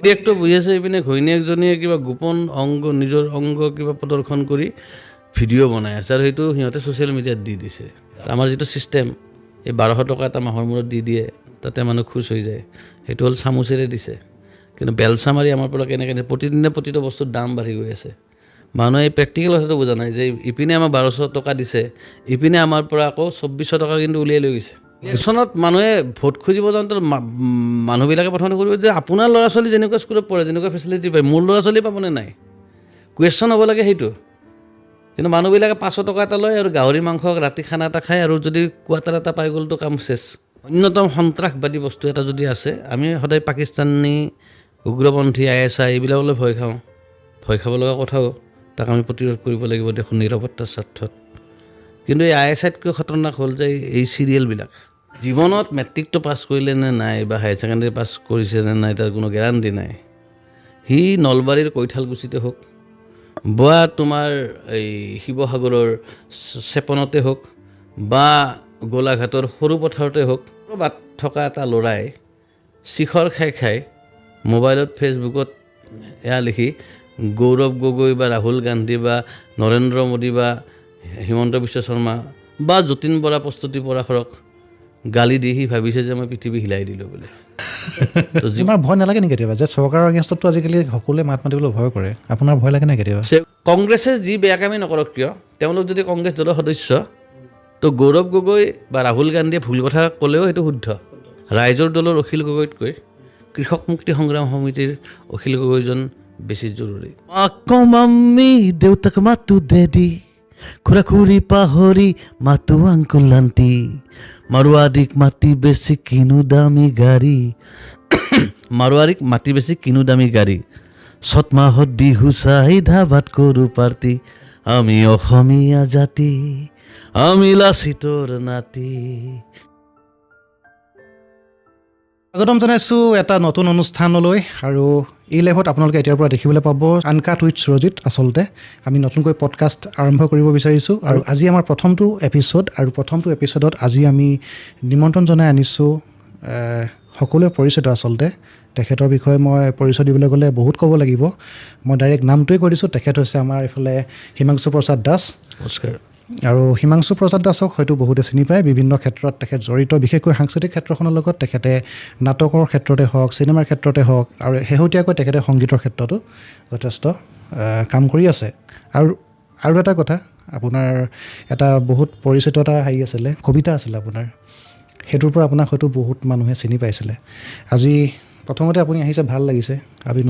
গিৰিয়েকটো বহি আছে এইপিনে ঘৈণীয়েকজনীয়ে কিবা গোপন অংগ নিজৰ অংগ কিবা প্ৰদৰ্শন কৰি ভিডিঅ' বনাই আছে আৰু সেইটো সিহঁতে ছ'চিয়েল মিডিয়াত দি দিছে। আমাৰ যিটো ছিষ্টেম এই 1200 টকা এটা মাহৰ মূৰত দি দিয়ে তাতে মানুহ খুচ হৈ যায়, সেইটো হ'ল চামুচেৰে দিছে। কিন্তু বেলচা মাৰি আমাৰ পৰা কেনেকৈ প্ৰতিদিনে প্ৰতিটো বস্তুৰ দাম বাঢ়ি গৈ আছে। মানুহে এই প্ৰেক্টিকেল কথাটো বুজা নাই যে ইপিনে আমাৰ 1200 টকা দিছে, ইপিনে আমাৰ পৰা আকৌ 2400 টকা কিন্তু উলিয়াই লৈ গৈছে। ইলেকশ্যনত মানুহে ভোট খুজিব যাওঁতে মানুহবিলাকে প্ৰথমতে কৰিব যে আপোনাৰ ল'ৰা ছোৱালী যেনেকুৱা স্কুলত পঢ়ে, যেনেকুৱা ফেচিলিটি পায়, মোৰ ল'ৰা ছোৱালী পাবনে নাই, কুৱেশ্যন হ'ব লাগে সেইটো। কিন্তু মানুহবিলাকে 500 টকা এটা লয় আৰু গাহৰি মাংস ৰাতি খানা এটা খায় আৰু যদি কোৱাৰ্টাৰ এটা পাই গ'লতো কাম চেছ। অন্যতম সন্ত্ৰাসবাদী বস্তু এটা যদি আছে, আমি সদায় পাকিস্তানী উগ্ৰপন্থী ISI এইবিলাকলৈ ভয় খাওঁ, ভয় খাব লগা কথাও, তাক আমি প্ৰতিৰোধ কৰিব লাগিব দেখোন নিৰাপত্তাৰ স্বাৰ্থত। কিন্তু এই ISIতকৈ খতৰনাক হ'ল যে এই চিৰিয়েলবিলাক জীৱনত মেট্ৰিকটো পাছ কৰিলে নে নাই বা হায়াৰ ছেকেণ্ডেৰী পাছ কৰিছে নে নাই তাৰ কোনো গেৰাণ্টি নাই। সি নলবাৰীৰ কৈঠালকুছিতে হওক বা তোমাৰ এই শিৱসাগৰৰ চেপনতে হওক বা গোলাঘাটৰ সৰু পথাৰতে হওক, বাট থকা এটা ল'ৰাই শিখৰ খাই খাই মোবাইলত ফেচবুকত এয়া লিখি গৌৰৱ গগৈ বা ৰাহুল গান্ধী বা নৰেন্দ্ৰ মোদী বা হিমন্ত বিশ্ব শৰ্মা বা যতীন বৰা প্ৰস্তুতি পৰাশৰক গালি দি সি ভাবিছে যে মই পৃথিৱী হিলাই দিলোঁ বুলি। তোমাৰ ভয় নালাগে নেকি কেতিয়াবা যে চৰকাৰৰ এগেইনষ্টততো আজিকালি সকলোৱে মাত মাতিবলৈ ভয় কৰে, আপোনাৰ ভয় লাগে নাই কেতিয়াবা? কংগ্ৰেছে যি বেয়া কামেই নকৰক কিয়, তেওঁলোক যদি কংগ্ৰেছ দলৰ সদস্য, তো গৌৰৱ গগৈ বা ৰাহুল গান্ধীয়ে ভুল কথা ক'লেও সেইটো শুদ্ধ। ৰাইজৰ দলৰ অখিল গগৈতকৈ কৃষক মুক্তি সংগ্ৰাম সমিতিৰ অখিল গগৈজন বেছি জৰুৰী। আকৌ মাম্মী দেউতাক মাতো দেদি, খুৰা খুৰী পাহৰি মাতো আংকুল আণ্টি, মাৰোৱাৰীক মাটি বেছি কিনো দামী গাড়ী, মাৰোৱাৰীক মাটি বেছি কিনো দামী গাড়ী, চ'ত মাহত বিহু চাই ধাবাত কৰোঁ পাৰ্টি, আমি অসমীয়া জাতি, আমি লাচিতৰ নাতি। স্বাগতম জনাইছোঁ এটা নতুন অনুষ্ঠানলৈ। আৰু এই লাইভত আপোনালোকে এতিয়াৰ পৰা দেখিবলৈ পাব আনকাট উইথ সুৰজিত। আচলতে আমি নতুনকৈ পডকাষ্ট আৰম্ভ কৰিব বিচাৰিছোঁ আৰু আজি আমাৰ প্ৰথমটো এপিছ'ড, আৰু প্ৰথমটো এপিছ'ডত আজি আমি নিমন্ত্ৰণ জনাই আনিছোঁ সকলোৱে পৰিচিত। আচলতে তেখেতৰ বিষয়ে মই পৰিচয় দিবলৈ গ'লে বহুত ক'ব লাগিব, মই ডাইৰেক্ট নামটোৱে কৈ দিছোঁ। তেখেত হৈছে আমাৰ এইফালে হিমাংশু প্ৰসাদ দাস। নমস্কাৰ। আৰু হিমাংশু প্ৰসাদ দাসক হয়তো বহুতে চিনি পায়, বিভিন্ন ক্ষেত্ৰত তেখেত জড়িত, বিশেষকৈ সাংস্কৃতিক ক্ষেত্ৰখনৰ লগত। তেখেতে নাটকৰ ক্ষেত্ৰতে হওক, চিনেমাৰ ক্ষেত্ৰতে হওক, আৰু শেহতীয়াকৈ তেখেতে সংগীতৰ ক্ষেত্ৰতো যথেষ্ট কাম কৰি আছে। আৰু এটা কথা, আপোনাৰ এটা বহুত পৰিচিত এটা হেৰি আছিলে, কবিতা আছিলে আপোনাৰ, সেইটোৰ পৰা আপোনাক হয়তো বহুত মানুহে চিনি পাইছিলে। আজি প্ৰথমতে আপুনি আহিছে, ভাল লাগিছে। আমি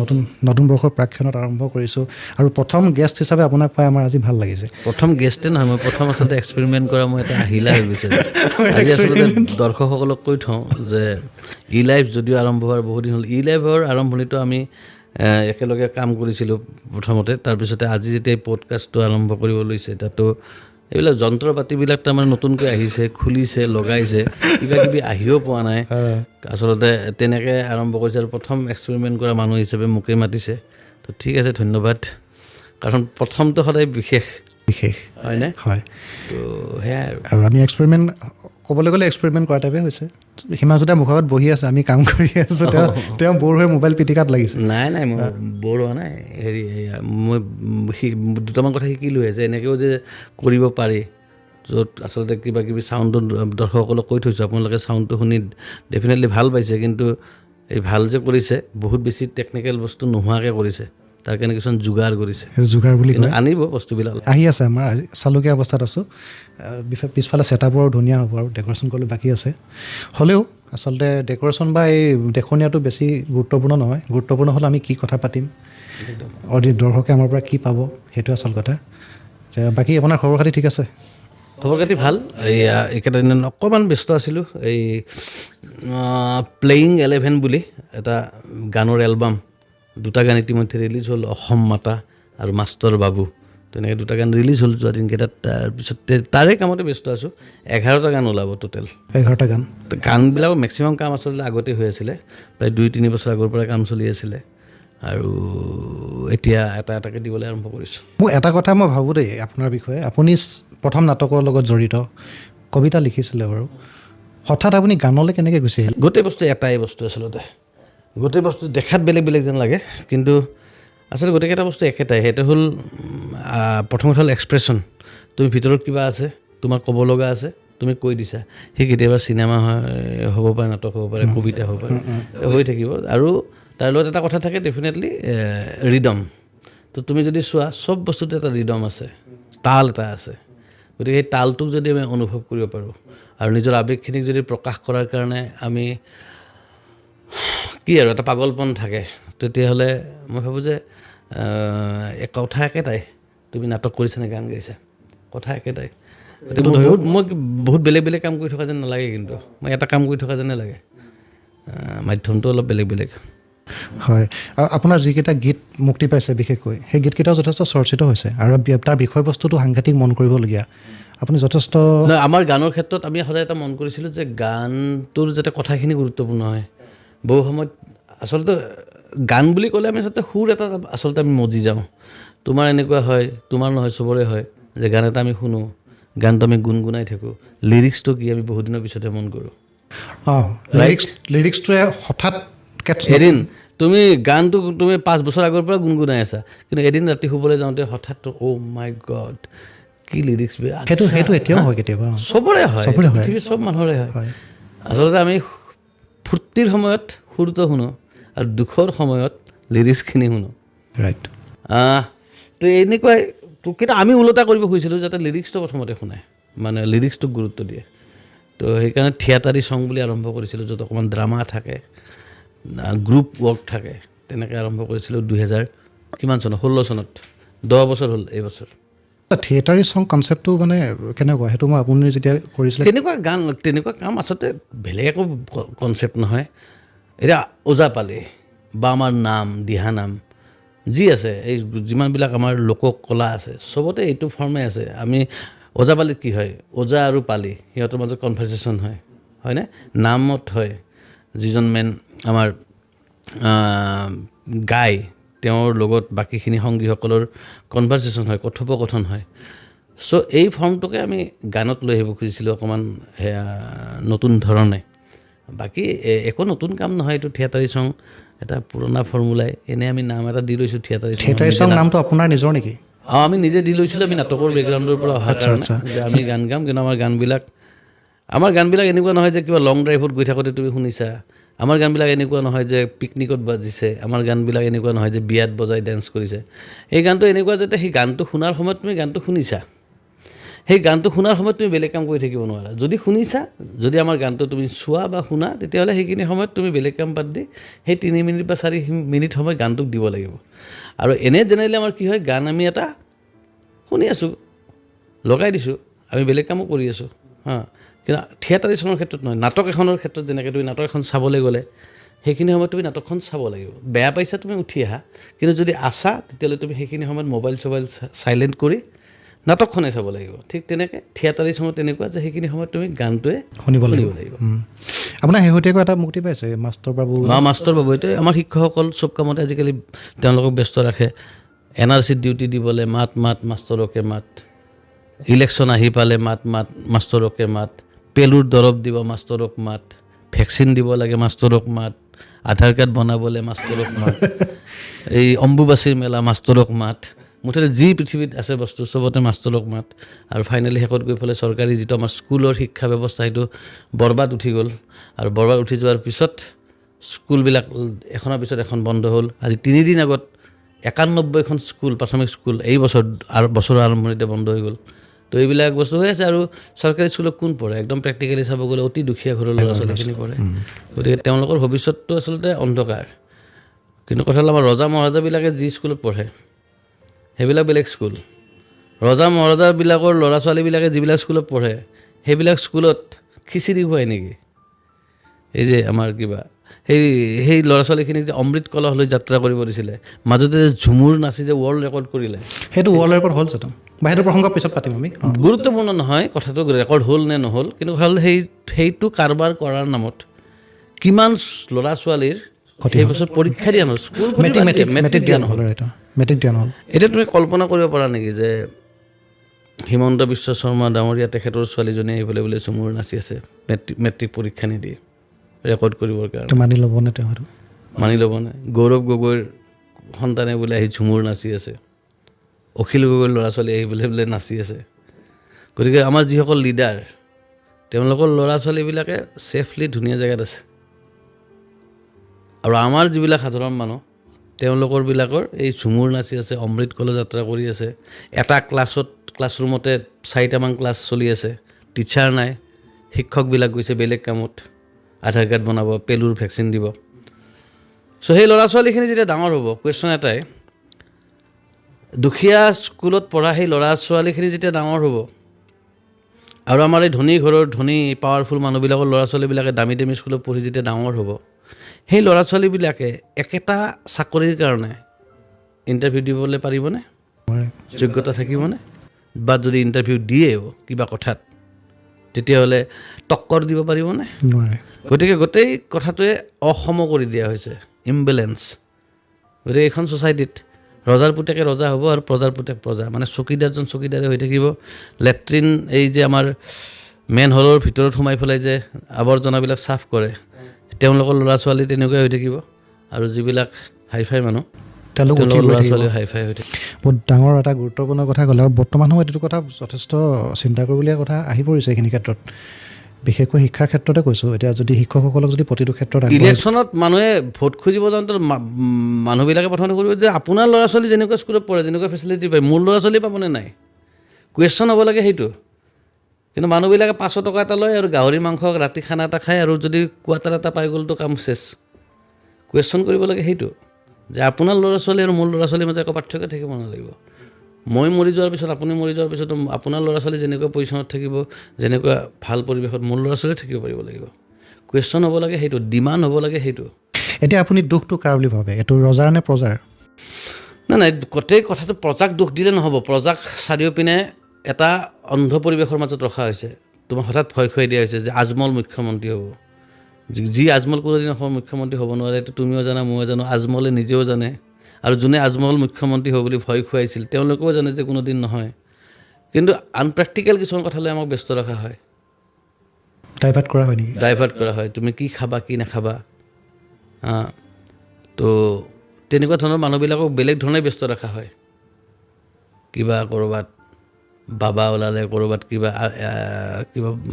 নতুন বৰ্ষৰ প্ৰাক্ষণত আৰম্ভ কৰিছোঁ আৰু প্ৰথম গেষ্ট হিচাপে আপোনাক পাই আমাৰ আজি ভাল লাগিছে। প্ৰথম গেষ্টে নহয়, মই প্ৰথম আচলতে এক্সপেৰিমেণ্ট কৰা মই এটা আহিলা হৈ গৈছে। আজি আচলতে দৰ্শকসকলক কৈ থওঁ যে ই লাইভ যদিও আৰম্ভ হোৱাৰ বহুত দিন হ'ল, ই লাইভৰ আৰম্ভণিটো আমি একেলগে কাম কৰিছিলোঁ প্ৰথমতে। তাৰপিছতে আজি যেতিয়া এই পডকাষ্টটো আৰম্ভ কৰিব লৈছে, তাতো এইবিলাক যন্ত্ৰ পাতিবিলাক তাৰমানে নতুনকৈ আহিছে, খুলিছে, লগাইছে, কিবা কিবি আহিও পোৱা নাই। আচলতে তেনেকৈ আৰম্ভ কৰিছে আৰু প্ৰথম এক্সপেৰিমেণ্ট কৰা মানুহ হিচাপে মোকেই মাতিছে। তো ঠিক আছে, ধন্যবাদ। কাৰণ প্ৰথমটো সদায় বিশেষ হয়নে? হয়। তো সেয়াই আৰু আমি এক্সপেৰিমেণ্ট ক'বলৈ গ'লে এক্সপেৰিমেণ্ট কৰা টাইপে হৈছে। হিমাংশুদা মুখত বহি আছে, আমি কাম কৰি আছোঁ, তেওঁ বৰ হৈ মোবাইল পিটিকাত লাগিছে। নাই মই বৰ হোৱা নাই। হেৰি মই দুটামান কথা শিকিলোঁহে যে এনেকৈও যে কৰিব পাৰি, য'ত আচলতে কিবা কিবি চাউণ্ডটো দৰ্শকসকলক কৈ থৈছোঁ, আপোনালোকে চাউণ্ডটো শুনি ডেফিনেটলি ভাল পাইছে, কিন্তু এই ভাল যে কৰিছে বহুত বেছি টেকনিকেল বস্তু নোহোৱাকৈ কৰিছে, তাৰ কাৰণে কিছুমান যোগাৰ কৰিছে। যোগাৰ বুলি কয়, আনিব বস্তুবিলাক আহি আছে। আমাৰ চালুকীয়া অৱস্থাত আছোঁ। পিছফালে ছেটআপৰ ধুনীয়া হ'ব আৰু ডেক'ৰেশ্যন কৰিবলৈ বাকী আছে। হ'লেও আচলতে ডেক'ৰেশ্যন বা এই দেখনীয়াটো বেছি গুৰুত্বপূৰ্ণ নহয়। গুৰুত্বপূৰ্ণ হ'ল আমি কি কথা পাতিম, দৰ্শকে আমাৰ পৰা কি পাব, সেইটো আচল কথা। বাকী আপোনাৰ খবৰ খাতি ঠিক আছে? খবৰ খাতি ভাল। এইয়া এইকেইটা দিন অকণমান ব্যস্ত আছিলোঁ। এই প্লেয়িং 11 বুলি এটা গানৰ এলবাম, দুটা গান ইতিমধ্যে ৰিলিজ হ'ল, অসম মাতা আৰু মাষ্টৰ বাবু। তেনেকৈ দুটা গান ৰিলিজ হ'ল যোৱা দিনকেইটাত। তাৰপিছতে তাৰে কামতে ব্যস্ত আছোঁ। 11টা গান ওলাব টোটেল। 11টা গান। গানবিলাকৰ মেক্সিমাম কাম আচলতে আগতে হৈ আছিলে, প্ৰায় 2-3 বছৰ আগৰ পৰা কাম চলি আছিলে, আৰু এতিয়া এটা এটাকৈ দিবলৈ আৰম্ভ কৰিছোঁ। মোৰ এটা কথা মই ভাবোঁ দেই আপোনাৰ বিষয়ে, আপুনি প্ৰথম নাটকৰ লগত জড়িত, কবিতা লিখিছিলে বাৰু, হঠাৎ আপুনি গানলৈ কেনেকৈ গুচি আহিল? গোটেই বস্তু এটাই বস্তু আচলতে, গোটেই বস্তু দেখাত বেলেগ বেলেগ যেন লাগে কিন্তু আচলতে গোটেইকেইটা বস্তু একেটাই সেইটো হ'ল প্ৰথম কথা হ'ল এক্সপ্ৰেশ্যন তুমি ভিতৰত কিবা আছে তোমাৰ ক'ব লগা আছে তুমি কৈ দিছা সেই কেতিয়াবা চিনেমা হ'ব পাৰে নাটক হ'ব পাৰে কবিতা হ'ব পাৰে হৈ থাকিব আৰু তাৰ লগত এটা কথা থাকে ডেফিনেটলি ৰিডম তো তুমি যদি চোৱা চব বস্তুতে এটা ৰিডম আছে তাল এটা আছে গতিকে সেই তালটোক যদি আমি অনুভৱ কৰিব পাৰোঁ আৰু নিজৰ আৱেগখিনিক যদি প্ৰকাশ কৰাৰ কাৰণে আমি কি আৰু এটা পাগলপন থাকে তেতিয়াহ'লে মই ভাবোঁ যে কথা একেটাই তুমি নাটক কৰিছানে গান গাইছা কথা একেটাই মই বহুত বেলেগ বেলেগ কাম কৰি থকা যেন নালাগে কিন্তু মই এটা কাম কৰি থকা যেনে লাগে মাধ্যমটো অলপ বেলেগ বেলেগ হয় আৰু আপোনাৰ যিকেইটা গীত মুক্তি পাইছে বিশেষকৈ সেই গীতকেইটাও যথেষ্ট চৰ্চিত হৈছে আৰু তাৰ বিষয়বস্তুটো সাংঘাতিক মন কৰিবলগীয়া আপুনি যথেষ্ট আমাৰ গানৰ ক্ষেত্ৰত আমি সদায় এটা মন কৰিছিলোঁ যে গানটোৰ যাতে কথাখিনি গুৰুত্বপূৰ্ণ হয় বহু সময়ত আচলতে গান বুলি ক'লে আমি আচলতে সুৰ এটা আচলতে আমি মজি যাওঁ তোমাৰ এনেকুৱা হয় তোমাৰ নহয় চবৰে হয় যে গান এটা আমি শুনো গানটো আমি গুণগুণাই থাকোঁ লিৰিক্সটো কি আমি বহুত দিনৰ পিছতে মন কৰোঁ লিৰিক্সটোৱে হঠাৎ এদিন তুমি গানটো তুমি 5 বছৰ আগৰ পৰা গুণগুণাই আছা কিন্তু এদিন ৰাতি শুবলৈ যাওঁতে হঠাৎ অ' মাই গড কি লিৰিক্স সেইটো এতিয়াও হয় কেতিয়াবা চবৰে হয় পৃথিৱীৰ চব মানুহৰে হয় আচলতে আমি ফূৰ্তিৰ সময়ত সুৰটো শুনো আৰু দুখৰ সময়ত লিৰিক্সখিনি শুনো ৰাইট তো এনেকুৱাই কিন্তু আমি ওলোটা কৰিব খুজিছিলোঁ যাতে লিৰিক্সটো প্ৰথমতে শুনে মানে লিৰিক্সটোক গুৰুত্ব দিয়ে তো সেইকাৰণে থিয়েটাৰী ছং বুলি আৰম্ভ কৰিছিলোঁ য'ত অকণমান ড্ৰামা থাকে গ্ৰুপ ৱৰ্ক থাকে তেনেকৈ আৰম্ভ কৰিছিলোঁ 2000 কিমান চনত 16 চনত 10 বছৰ হ'ল এই বছৰ থিয়েটাৰী ছং কনচেপ্টটো মানে কেনেকুৱা সেইটো মই আপুনি যেতিয়া কৰিছিলে তেনেকুৱা কাম আচলতে বেলেগ একো কনচেপ্ট নহয় এতিয়া ওজাপালি বা আমাৰ নাম দিহানাম যি আছে এই যিমানবিলাক আমাৰ লোককলা আছে চবতে এইটো ফৰ্মে আছে আমি ওজাপালিত কি হয় ওজা আৰু পালি সিহঁতৰ মাজত কনভাৰ্চেশ্যন হয়নে নামত হয় যিজন মেন আমাৰ গাই তেওঁৰ লগত বাকীখিনি সংগীসকলৰ কনভাৰ্চেশ্যন হয় কথোপকথন হয় চ' এই ফৰ্মটোকে আমি গানত লৈ আহিব খুজিছিলোঁ অকণমান নতুন ধৰণে বাকী একো নতুন কাম নহয় এইটো থিয়েটাৰী ছং এটা পুৰণা ফৰ্মুলাই এনেই আমি নাম এটা দি লৈছোঁ থিয়েটাৰী ছং নামটো আপোনাৰ নিজৰ নেকি আমি নিজে দি লৈছিলোঁ আমি নাটকৰ বেকগ্ৰাউণ্ডৰ পৰা অহা কাৰণে যে আমি গান গাম কিন্তু আমাৰ গানবিলাক এনেকুৱা নহয় যে কিবা লং ড্ৰাইভত গৈ থাকোঁতে তুমি শুনিছা আমাৰ গানবিলাক এনেকুৱা নহয় যে পিকনিকত বাজিছে আমাৰ গানবিলাক এনেকুৱা নহয় যে বিয়াত বজাই ডেন্স কৰিছে এই গানটো এনেকুৱা যাতে সেই গানটো শুনাৰ সময়ত তুমি গানটো শুনিছা সেই গানটো শুনাৰ সময়ত তুমি বেলেগ কাম কৰি থাকিব নোৱাৰা যদি শুনিছা যদি আমাৰ গানটো তুমি চোৱা বা শুনা তেতিয়াহ'লে সেইখিনি সময়ত তুমি বেলেগ কাম বাদ দি সেই 3 মিনিট বা 4 মিনিট সময় গানটোক দিব লাগিব আৰু এনে জেনেৰেলি আমাৰ কি হয় গান আমি এটা শুনি আছোঁ লগাই দিছোঁ আমি বেলেগ কামো কৰি আছোঁ কিন্তু থিয়েটাৰী ছঙৰ ক্ষেত্ৰত নহয় নাটক এখনৰ ক্ষেত্ৰত যেনেকৈ তুমি নাটক এখন চাবলৈ গ'লে সেইখিনি সময়ত তুমি নাটকখন চাব লাগিব বেয়া পাইছা তুমি উঠি আহা কিন্তু যদি আছা তেতিয়াহ'লে তুমি সেইখিনি সময়ত মোবাইল চাইলেণ্ট কৰি নাটকখনে চাব লাগিব ঠিক তেনেকৈ থিয়েটাৰী ছঙত তেনেকুৱা যে সেইখিনি সময়ত তুমি গানটোৱে শুনিব লাগিব আপোনাৰ শেহতীয়াকৈ এটা মুক্তি পাইছে মাষ্টৰ বাবু এইটো আমাৰ শিক্ষকসকল চব কামতে আজিকালি তেওঁলোকক ব্যস্ত ৰাখে NRCত ডিউটি দিবলৈ মাত মাষ্টৰকে মাত ইলেকশ্যন আহি পালে মাত মাষ্টৰকে মাত পেলুৰ দৰৱ দিব মাষ্টৰক মাত ভেকচিন দিব লাগে মাষ্টৰক মাত আধাৰ কাৰ্ড বনাবলৈ মাষ্টৰক মাত এই অম্বুবাচীৰ মেলা মাষ্টৰক মাত মুঠতে যি পৃথিৱীত আছে বস্তু চবতে মাষ্টৰক মাত আৰু ফাইনেলি শেষত গৈ পেলাই চৰকাৰী যিটো আমাৰ স্কুলৰ শিক্ষা ব্যৱস্থা সেইটো বৰবাদ উঠি গ'ল আৰু বৰবাদ উঠি যোৱাৰ পিছত স্কুলবিলাক এখনৰ পিছত এখন বন্ধ হ'ল আজি 3 দিন আগত 91খন স্কুল প্ৰাথমিক স্কুল এই বছৰৰ আৰম্ভণিতে বন্ধ হৈ গ'ল তো এইবিলাক বস্তু হৈ আছে আৰু চৰকাৰী স্কুলত কোন পঢ়ে একদম প্ৰেক্টিকেলি চাব গ'লে অতি দুখীয়া ঘৰৰ ল'ৰা ছোৱালীখিনি পঢ়ে গতিকে তেওঁলোকৰ ভৱিষ্যতটো আচলতে অন্ধকাৰ কিন্তু কথা হ'ল আমাৰ ৰজা মহাৰাজাবিলাকে যি স্কুলত পঢ়ে সেইবিলাক বেলেগ স্কুল ৰজা মহাৰাজাবিলাকৰ ল'ৰা ছোৱালীবিলাকে যিবিলাক স্কুলত পঢ়ে সেইবিলাক স্কুলত খিচিৰি খুৱাই নেকি এই যে আমাৰ কিবা সেই ল'ৰা ছোৱালীখিনিক যে অমৃত কলহলৈ যাত্ৰা কৰিব দিছিলে মাজতে যে ঝুমুৰ নাচি যে ৱৰ্ল্ড ৰেকৰ্ড কৰিলে সেইটো ৱৰ্ল্ড ৰেকৰ্ড হ'ল জানো বা সেইটো প্ৰসংগ পিছত পাতিম আমি গুৰুত্বপূৰ্ণ নহয় কথাটো ৰেকৰ্ড হ'ল নে নহ'ল কিন্তু হ'ল সেইটো কাৰবাৰ কৰাৰ নামত কিমান ল'ৰা ছোৱালীৰ সেই বছৰ পৰীক্ষা দিয়া নহ'ল স্কুল মেট্ৰিক দিয়া নহ'ল এতিয়া তুমি কল্পনা কৰিব পাৰা নেকি যে হিমন্ত বিশ্ব শৰ্মা ডাঙৰীয়া তেখেতৰ ছোৱালীজনী আহি পেলাই বোলে ঝুমুৰ নাচি আছে মেট্ৰিক পৰীক্ষা নিদিয়ে ৰেকৰ্ড কৰিবৰ কাৰণে মানি ল'বনে তেওঁ মানি ল'ব নাই গৌৰৱ গগৈৰ সন্তানে বোলে আহি ঝুমুৰ নাচি আছে অখিল গগৈৰ ল'ৰা ছোৱালী আহি বোলে নাচি আছে গতিকে আমাৰ যিসকল লিডাৰ তেওঁলোকৰ ল'ৰা ছোৱালীবিলাকে ছেফলি ধুনীয়া জেগাত আছে আৰু আমাৰ যিবিলাক সাধাৰণ মানুহ তেওঁলোকৰবিলাকৰ এই ঝুমুৰ নাচি আছে অমৃত কলেজ যাত্ৰা কৰি আছে এটা ক্লাছৰুমতে 4টামান ক্লাছ চলি আছে টিচাৰ নাই শিক্ষকবিলাক গৈছে বেলেগ কামত আধাৰ কাৰ্ড বনাব পেলুৰ ভেকচিন দিব চ' সেই ল'ৰা ছোৱালীখিনি যেতিয়া ডাঙৰ হ'ব কুৱেশ্যন এটাই দুখীয়া স্কুলত পঢ়া সেই ল'ৰা ছোৱালীখিনি যেতিয়া ডাঙৰ হ'ব আৰু আমাৰ এই ধনী ঘৰৰ ধনী পাৱাৰফুল মানুহবিলাকৰ ল'ৰা ছোৱালীবিলাকে দামী দামী স্কুলত পঢ়ি যেতিয়া ডাঙৰ হ'ব সেই ল'ৰা ছোৱালীবিলাকে একেটা চাকৰিৰ কাৰণে ইণ্টাৰভিউ দিবলৈ পাৰিবনে যোগ্যতা থাকিবনে বা যদি ইণ্টাৰভিউ দিয়েও কিবা কথাত তেতিয়াহ'লে টক্কৰ দিব পাৰিবনে নোৱাৰে গতিকে গোটেই কথাটোৱে অসম কৰি দিয়া হৈছে ইমবেলেঞ্চ গতিকে এইখন ছ'চাইটিত ৰজাৰ পুতেকে ৰজা হ'ব আৰু প্ৰজাৰ পুতেক প্ৰজা মানে চকীদাৰজন চকীদাৰে হৈ থাকিব লেট্ৰিন এই যে আমাৰ মেইন হলৰ ভিতৰত সোমাই পেলাই যে আৱৰ্জনাবিলাক চাফ কৰে তেওঁলোকৰ ল'ৰা ছোৱালী তেনেকুৱাই হৈ থাকিব আৰু যিবিলাক হাইফাই মানুহ তেওঁলোকৰ ল'ৰা ছোৱালী হাইফাই হৈ থাকিব বহুত ডাঙৰ এটা গুৰুত্বপূৰ্ণ কথা ক'লে আৰু বৰ্তমান সময়ত এইটো কথা যথেষ্ট চিন্তা কৰিবলগীয়া কথা আহি পৰিছে এইখিনি ক্ষেত্ৰত বিশেষকৈ শিক্ষাৰ ক্ষেত্ৰতে কৈছোঁ এতিয়া যদি শিক্ষকসকলক যদি প্ৰতিটো ক্ষেত্ৰত ইলেকশ্যনত মানুহে ভোট খুজিব যাওঁতে মানুহবিলাকে প্ৰথমতে কৰিব যে আপোনাৰ ল'ৰা ছোৱালী যেনেকুৱা স্কুলত পঢ়ে যেনেকুৱা ফেচিলিটি পায় মোৰ ল'ৰা ছোৱালী পাবনে নাই কুৱেশ্যন হ'ব লাগে সেইটো কিন্তু মানুহবিলাকে 500 টকা এটা লয় আৰু গাহৰি মাংস ৰাতি খানা এটা খায় আৰু যদি কোৱাৰ্টাৰ এটা পাই গ'লতো কাম চেছ কুৱেশ্যন কৰিব লাগে সেইটো যে আপোনাৰ ল'ৰা ছোৱালী আৰু মোৰ ল'ৰা ছোৱালীৰ মাজত একো পাৰ্থক্য থাকিব নালাগিব মই মৰি যোৱাৰ পিছত আপুনি মৰি যোৱাৰ পিছত আপোনাৰ ল'ৰা ছোৱালী যেনেকুৱা পজিশ্যনত থাকিব যেনেকুৱা ভাল পৰিৱেশত মোৰ ল'ৰা ছোৱালী থাকিব পাৰিব লাগিব কুৱেশ্যন হ'ব লাগে সেইটো ডিমাণ্ড হ'ব লাগে সেইটো এতিয়া আপুনি দুখটো কাৰ বুলি ভাবে এইটো ৰজাৰ নে প্ৰজাৰ নাই গোটেই কথাটো প্ৰজাক দুখ দিলে নহ'ব প্ৰজাক চাৰিওপিনে এটা অন্ধ পৰিৱেশৰ মাজত ৰখা হৈছে তোমাক হঠাৎ ভয় খুৱাই দিয়া হৈছে যে আজমল মুখ্যমন্ত্ৰী হ'ব যি আজমল কোনোদিন অসমৰ মুখ্যমন্ত্ৰী হ'ব নোৱাৰে এইটো তুমিও জানা ময়ো জানো আজমলে নিজেও জানে আৰু যোনে আজমল মুখ্যমন্ত্ৰী হ'ব বুলি ভয় খুৱাইছিল তেওঁলোকেও জানে যে কোনোদিন নহয় কিন্তু আনপ্ৰেক্টিকেল কিছুমান কথালৈ আমাক ব্যস্ত ৰখা হয় ডাইভাৰ্ট কৰা হয় নেকি ডাইভাৰ্ট কৰা হয় তুমি কি খাবা কি নাখাবা তো তেনেকুৱা ধৰণৰ মানুহবিলাকক বেলেগ ধৰণে ব্যস্ত ৰখা হয় কিবা ক'ৰবাত বাবা ওলালে ক'ৰবাত কিবা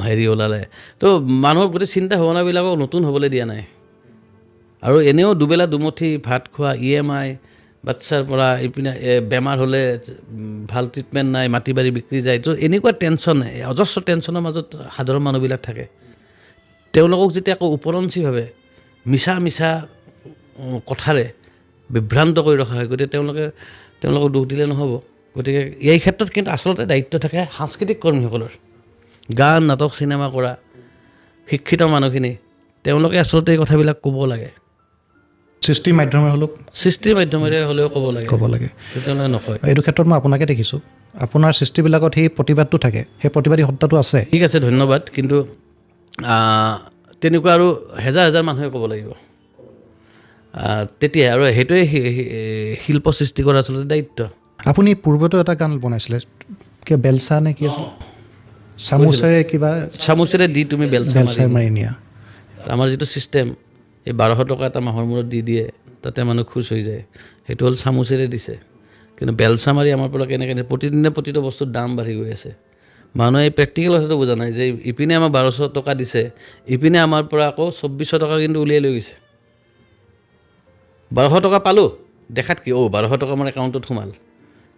হেৰি ওলালে তো মানুহৰ গোটেই চিন্তা ভাৱনাবিলাকক নতুন হ'বলৈ দিয়া নাই আৰু এনেও দুবেলা দুমুঠি ভাত খোৱা EMI বাচ্চাৰ পৰা এইপিনে বেমাৰ হ'লে ভাল ট্ৰিটমেণ্ট নাই মাটি বাৰী বিক্ৰী যায় তো এনেকুৱা টেনশ্যন অজস্ৰ টেনশ্যনৰ মাজত সাধাৰণ মানুহবিলাক থাকে তেওঁলোকক যেতিয়া আকৌ ওপৰঞ্চিভাৱে মিছা কথাৰে বিভ্ৰান্ত কৰি ৰখা হয় গতিকে তেওঁলোকক দুখ দিলে নহ'ব গতিকে এই ক্ষেত্ৰত কিন্তু আচলতে দায়িত্ব থাকে সাংস্কৃতিক কৰ্মীসকলৰ গান নাটক চিনেমা কৰা শিক্ষিত মানুহখিনি তেওঁলোকে আচলতে এই কথাবিলাক ক'ব লাগে সৃষ্টিৰ মাধ্যমেৰে হ'লেও ক'ব লাগে তেওঁলোকে নকয় এইটো ক্ষেত্ৰত মই আপোনাকে দেখিছোঁ আপোনাৰ সৃষ্টিবিলাকত সেই প্ৰতিবাদটো থাকে সেই প্ৰতিবাদী সত্তাটো আছে ঠিক আছে ধন্যবাদ কিন্তু তেনেকুৱা আৰু হেজাৰ মানুহে ক'ব লাগিব তেতিয়া আৰু সেইটোৱে শিল্প সৃষ্টি কৰা আচলতে দায়িত্ব আপুনি পূৰ্বতো এটা গান বনাইছিলে কিবা বেলচা নে কি আছিল চামুচেৰে দি তুমি বেলচা মাৰি নিয়া আমাৰ যিটো ছিষ্টেম এই 1200 টকা এটা মাহৰ মূৰত দি দিয়ে তাতে মানুহ খুচ হৈ যায় সেইটো হ'ল চামুচেৰে দিছে কিন্তু বেলচা মাৰি আমাৰ পৰা কেনেকৈ প্ৰতিদিনে প্ৰতিটো বস্তুৰ দাম বাঢ়ি গৈ আছে মানুহে এই প্ৰেক্টিকেল কথাটো বুজা নাই যে ইপিনে আমাৰ 1200 টকা দিছে ইপিনে আমাৰ পৰা আকৌ 2400 টকা কিন্তু উলিয়াই লৈ গৈছে 1200 টকা পালোঁ দেখাত কি 1200 টকা মোৰ একাউণ্টত সোমাল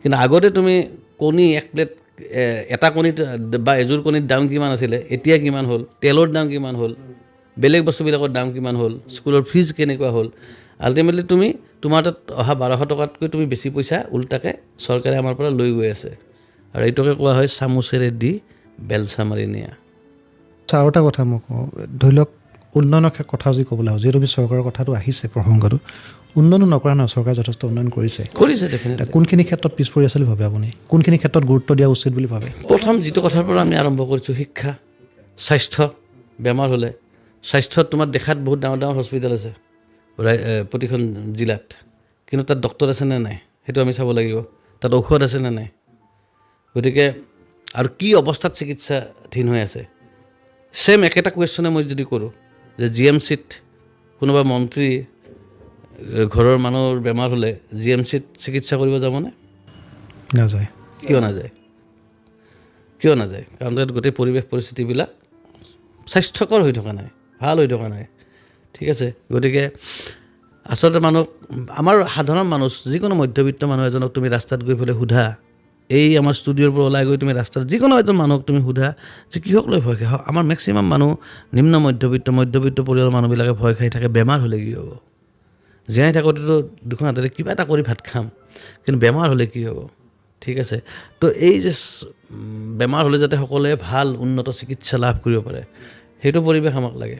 কিন্তু আগতে তুমি কণী এক প্লেট এটা কণীত বা এযোৰ কণীৰ দাম কিমান আছিলে এতিয়া কিমান হ'ল তেলৰ দাম কিমান হ'ল বেলেগ বস্তুবিলাকৰ দাম কিমান হ'ল স্কুলৰ ফিজ কেনেকুৱা হ'ল আল্টিমেটলি তোমাৰ তাত অহা 1200 টকাতকৈ তুমি বেছি পইচা উল্টাকৈ চৰকাৰে আমাৰ পৰা লৈ গৈ আছে আৰু এইটোকে কোৱা হয় চামুচেৰে দি বেলচা মাৰি নিয়া আৰু এটা কথা মোক ধৰি লওক উন্নয়নৰ কথা যদি ক'বলৈ হয় যিহেতু চৰকাৰৰ কথাটো আহিছে প্ৰসংগটো উন্নয়নো নকৰা নহয় চৰকাৰে যথেষ্ট উন্নয়ন কৰিছে ডেফিনেটলি কোনখিনি ক্ষেত্ৰত পিছ পৰি আছে বুলি ভাবে আপুনি কোনখিনি ক্ষেত্ৰত গুৰুত্ব দিয়া উচিত বুলি ভাবে প্ৰথম যিটো কথাৰ পৰা আমি আৰম্ভ কৰিছোঁ শিক্ষা স্বাস্থ্য বেমাৰ হ'লে স্বাস্থ্যত তোমাৰ দেখাত বহুত ডাঙৰ হস্পিটেল আছে প্ৰতিখন জিলাত কিন্তু তাত ডক্টৰ আছে নে নাই সেইটো আমি চাব লাগিব তাত ঔষধ আছে নে নাই গতিকে আৰু কি অৱস্থাত চিকিৎসাধীন হৈ আছে ছেম একেটা কুৱেশ্যনে মই যদি কৰোঁ যে GMCত কোনোবা মন্ত্ৰী ঘৰৰ মানুহৰ বেমাৰ হ'লে GMCত চিকিৎসা কৰিব যাবনে? নাযায়। কিয় নাযায়? কাৰণ তাত গোটেই পৰিৱেশ পৰিস্থিতিবিলাক স্বাস্থ্যকৰ হৈ থকা নাই, ভাল হৈ থকা নাই, ঠিক আছে। গতিকে আচলতে মানুহক, আমাৰ সাধাৰণ মানুহ, যিকোনো মধ্যবিত্ত মানুহ এজনক তুমি ৰাস্তাত গৈ পেলাই সোধা, এই আমাৰ ষ্টুডিঅ'ৰ পৰা ওলাই গৈ তুমি ৰাস্তাত যিকোনো এজন মানুহক তুমি সোধা যে কিহক লৈ ভয় খায়, আমাৰ মেক্সিমাম মানুহ নিম্ন মধ্যবিত্ত পৰিয়ালৰ মানুহবিলাকে ভয় খাই থাকে বেমাৰ হ'লে কি হ'ব। জীয়াই থাকোঁতেতো দুখন হাতেৰে কিবা এটা কৰি ভাত খাম, কিন্তু বেমাৰ হ'লে কি হ'ব, ঠিক আছে। তো এই যে বেমাৰ হ'লে যাতে সকলোৱে ভাল উন্নত চিকিৎসা লাভ কৰিব পাৰে, সেইটো পৰিৱেশ আমাক লাগে,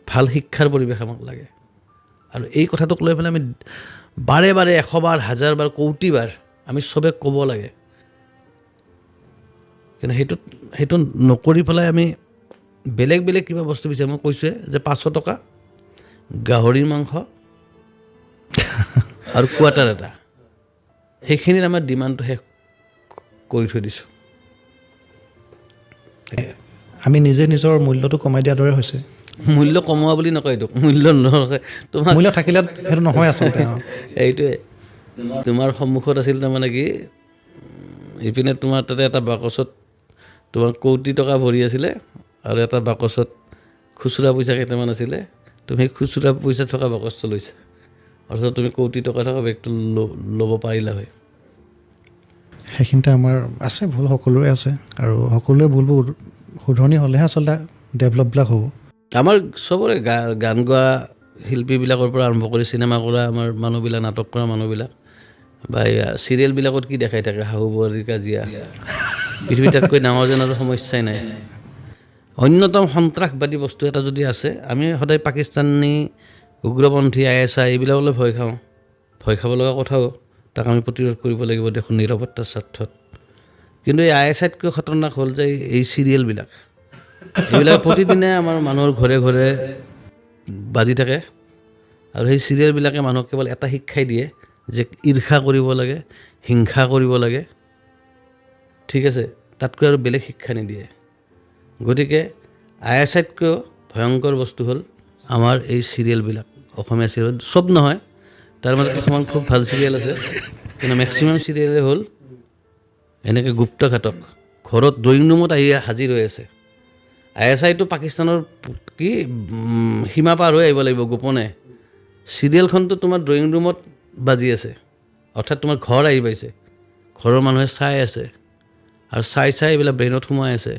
ভাল শিক্ষাৰ পৰিৱেশ আমাক লাগে। আৰু এই কথাটোক লৈ পেলাই আমি বাৰে 100 বাৰ 1000 বাৰ কোটি বাৰ আমি চবে ক'ব লাগে, কিন্তু সেইটো নকৰি পেলাই আমি বেলেগ কিবা বস্তু বিচাৰি, মই কৈছোঁৱে যে 500 টকা গাহৰিৰ মাংস আৰু কোৱাটাৰ এটা, সেইখিনিত আমাৰ ডিমাণ্ডটো শেষ কৰি থৈ দিছোঁ। আমি নিজে নিজৰ মূল্যটো কমাই দিয়াৰ দৰে হৈছে। মূল্য কমোৱা বুলি নকয়, এইটো মূল্য নকয়, তোমাৰ মূল্য থাকিলে সেইটো নহয় আচলতে। এইটোৱে তোমাৰ সন্মুখত আছিল, তাৰমানে কি ইপিনে তোমাৰ তাতে এটা বাকচত তোমাৰ কোটি টকা ভৰি আছিলে আৰু এটা বাকচত খুচুৰা পইচা কেইটামান আছিলে, তুমি খুচুৰা পইচা থকা বাকচটো লৈছা, অৰ্থাৎ তুমি কোটি টকা থকা বেগটো ল'ব পাৰিলা হয়। সেইখিনিতে আমাৰ আছে ভুল, সকলোৰে আছে, আৰু সকলোৱে ভুলবোৰ শুধৰণি হ'লেহে আচলতে ডেভেলপবিলাক হ'ব। আমাৰ চবৰে গান গোৱা শিল্পীবিলাকৰ পৰা আৰম্ভ কৰি চিনেমা কৰা আমাৰ মানুহবিলাক, নাটক কৰা মানুহবিলাক, বা চিৰিয়েলবিলাকত কি দেখাই থাকে, শাহু বোৱাৰীৰ কাজিয়া, পৃথিৱীত তাতকৈ ডাঙৰ যেন আৰু সমস্যাই নাই। অন্যতম সন্ত্ৰাসবাদী বস্তু এটা যদি আছে, আমি সদায় পাকিস্তানী উগ্ৰপন্থী ISI এইবিলাকলৈ ভয় খাওঁ, ভয় খাব লগা কথাও, তাক আমি প্ৰতিৰোধ কৰিব লাগিব দেখোন নিৰাপত্তাৰ স্বাৰ্থত। কিন্তু এই ISIতকৈ খতৰনাক হ'ল যে এই চিৰিয়েলবিলাক, এইবিলাক প্ৰতিদিনে আমাৰ মানুহৰ ঘৰে ঘৰে বাজি থাকে, আৰু সেই চিৰিয়েলবিলাকে মানুহক কেৱল এটা শিক্ষাই দিয়ে যে ঈৰ্ষা কৰিব লাগে, হিংসা কৰিব লাগে, ঠিক আছে, তাতকৈ আৰু বেলেগ শিক্ষা নিদিয়ে। গতিকে ISIতকৈও ভয়ংকৰ বস্তু হ'ল আমাৰ এই চিৰিয়েলবিলাক, অসমীয়া চিৰিয়েল, চব নহয়, তাৰ মাজত কিছুমান খুব ভাল চিৰিয়েল আছে, কিন্তু মেক্সিমাম চিৰিয়েলে হ'ল এনেকৈ গুপ্তঘাতক, ঘৰত ড্ৰয়িং ৰুমত আহি হাজিৰ হৈ আছে। ISIটো পাকিস্তানৰ কি সীমা পাৰ হৈ আহিব লাগিব গোপনে, চিৰিয়েলখনটো তোমাৰ ড্ৰয়িং ৰুমত বাজি আছে, অৰ্থাৎ তোমাৰ ঘৰ আহি পাইছে, ঘৰৰ মানুহে চাই আছে, আৰু চাই এইবিলাক ব্ৰেইনত সোমাই আছে।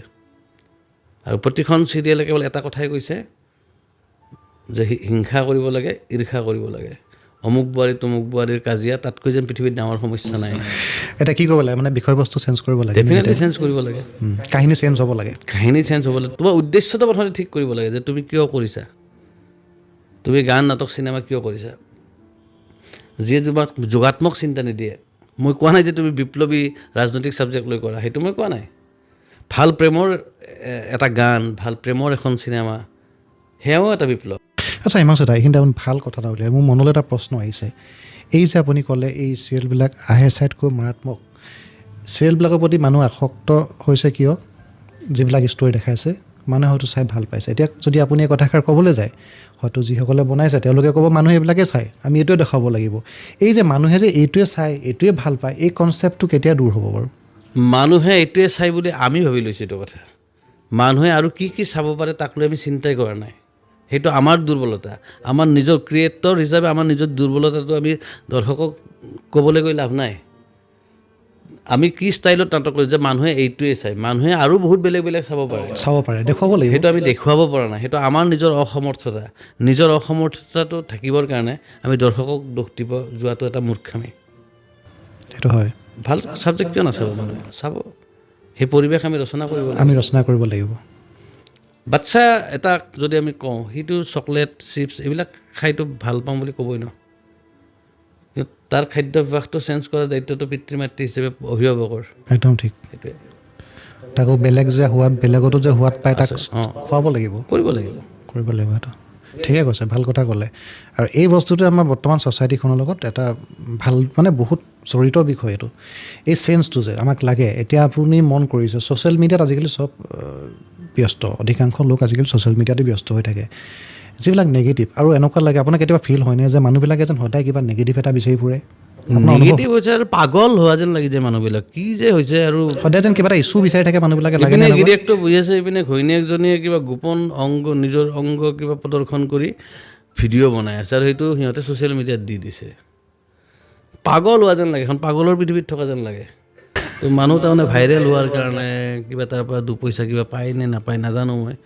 আৰু প্ৰতিখন চিৰিয়েলে কেৱল এটা কথাই কৈছে যে হিংসা কৰিব লাগে, ঈৰ্ষা কৰিব লাগে, অমুক বোৱাৰী তমুক বোৱাৰীৰ কাজিয়া, তাতকৈ যেন পৃথিৱীত ডাঙৰ সমস্যা নাই। এতিয়া কি কৰিব লাগে, মানে বিষয়বস্তু চেঞ্জ কৰিব লাগে, ডেফিনেটলি চেঞ্জ কৰিব লাগে, কাহিনী চেঞ্জ হ'ব লাগে, তোমাৰ উদ্দেশ্যটো প্ৰথমতে ঠিক কৰিব লাগে যে তুমি কিয় কৰিছা, তুমি গান নাটক চিনেমা কিয় কৰিছা, যিয়ে তোমাক যোগাত্মক চিন্তা নিদিয়ে। মই কোৱা নাই যে তুমি বিপ্লৱী ৰাজনৈতিক ছাবজেক্ট লৈ কৰা, সেইটো মই কোৱা নাই। ভাল প্ৰেমৰ এটা গান, ভাল প্ৰেমৰ এখন চিনেমা, সেয়াও এটা বিপ্লৱ। আচ্ছা হিমাংশু দা, এইখিনিতে আপুনি ভাল কথা এটা উলিয়াই, মোৰ মনলৈ এটা প্ৰশ্ন আহিছে। এই যে আপুনি ক'লে এই চিৰিয়েলবিলাক ISIতকৈ মাৰাত্মক, চিৰিয়েলবিলাকৰ প্ৰতি মানুহ আসক্ত হৈছে কিয়, যিবিলাক ষ্টৰি দেখাইছে মানুহে হয়তো চাই ভাল পাইছে। এতিয়া যদি আপুনি এই কথাষাৰ ক'বলৈ যায়, হয়তো যিসকলে বনাইছে তেওঁলোকে ক'ব মানুহে এইবিলাকে চায়, আমি এইটোৱে দেখাব লাগিব। এই যে মানুহে যে এইটোৱে চায়, এইটোৱে ভাল পায়, এই কনচেপ্টটো কেতিয়া দূৰ হ'ব বাৰু? মানুহে এইটোৱে চাই বুলি আমি ভাবি লৈছোঁ এইটো কথা। মানুহে আৰু কি চাব পাৰে তাক লৈ আমি চিন্তাই কৰা নাই, সেইটো আমাৰ দুৰ্বলতা। আমাৰ নিজৰ ক্ৰিয়েটৰ হিচাপে আমাৰ নিজৰ দুৰ্বলতাটো আমি দৰ্শকক ক'বলৈ গৈ লাভ নাই। আমি কি ষ্টাইলত নাটক কৰোঁ যে মানুহে এইটোৱে চায়, মানুহে আৰু বহুত বেলেগ চাব পাৰে, দেখুৱাব লাগিব, সেইটো আমি দেখুৱাব পৰা নাই। সেইটো আমাৰ নিজৰ অসমৰ্থতা, নিজৰ অসমৰ্থতাটো থাকিবৰ কাৰণে আমি দৰ্শকক দোষ দিব যোৱাটো এটা মূৰ্খামি। সেইটো হয়। ভাল ছাবজেক্ট কিয় নাচাব, মানুহে চাব, সেই পৰিৱেশ আমি ৰচনা কৰিব লাগিব। বাচ্ছা এটাক যদি আমি কওঁ সিটো চকলেট চিপছ এইবিলাক খাইতো ভাল পাওঁ বুলি ক'বই ন, কিন্তু তাৰ খাদ্যাভ্যাসটো চেঞ্জ কৰাৰ দায়িত্বটো পিতৃ মাতৃ হিচাপে অভিভাৱকৰ। একদম ঠিক। সেইটোৱে, তাকো বেলেগ যে সোৱাদ, বেলেগতো যে সোৱাদ পায় তাক খুৱাব লাগিব, কৰিব লাগিব সেইটো। ঠিকে কৈছে, ভাল কথা ক'লে। আৰু এই বস্তুটোৱে আমাৰ বৰ্তমান ছ'চাইটিখনৰ লগত এটা ভাল, মানে বহুত জড়িত বিষয় এইটো। এই চেঞ্জটো যে আমাক লাগে, এতিয়া আপুনি মন কৰিছে ছ'চিয়েল মিডিয়াত আজিকালি চব ব্যস্ত, অধিকাংশ লোক আজিকালি ছ'চিয়েল মিডিয়াতে ব্যস্ত হৈ থাকে। যিবিলাক নেগেটিভ আৰু এনেকুৱা লাগে আপোনাৰ কেতিয়াবা ফিল হয়নে যে মানুহবিলাকে যেন সদায় কিবা নেগেটিভ এটা বিচাৰি ফুৰে নিগেটিভ হৈছে আৰু পাগল হোৱা যেন লাগি যায় মানুহবিলাক কি যে হৈছে আৰু সদায় যেন কিবা এটা ইছ্যু বিচাৰি থাকে মানুহবিলাকে লাগে ইপিনে গিৰিয়েকটো বহি আছে ইপিনে ঘৈণীয়েকজনীয়ে কিবা গোপন অংগ নিজৰ অংগ কিবা প্ৰদৰ্শন কৰি ভিডিঅ' বনাই আছে আৰু সেইটো সিহঁতে ছ'চিয়েল মিডিয়াত দি দিছে পাগল হোৱা যেন লাগে এখন পাগলৰ পৃথিৱীত থকা যেন লাগে তো মানুহ তাৰমানে ভাইৰেল হোৱাৰ কাৰণে কিবা তাৰ পৰা দুপইচা কিবা পায় নে নাপায় নাজানো মই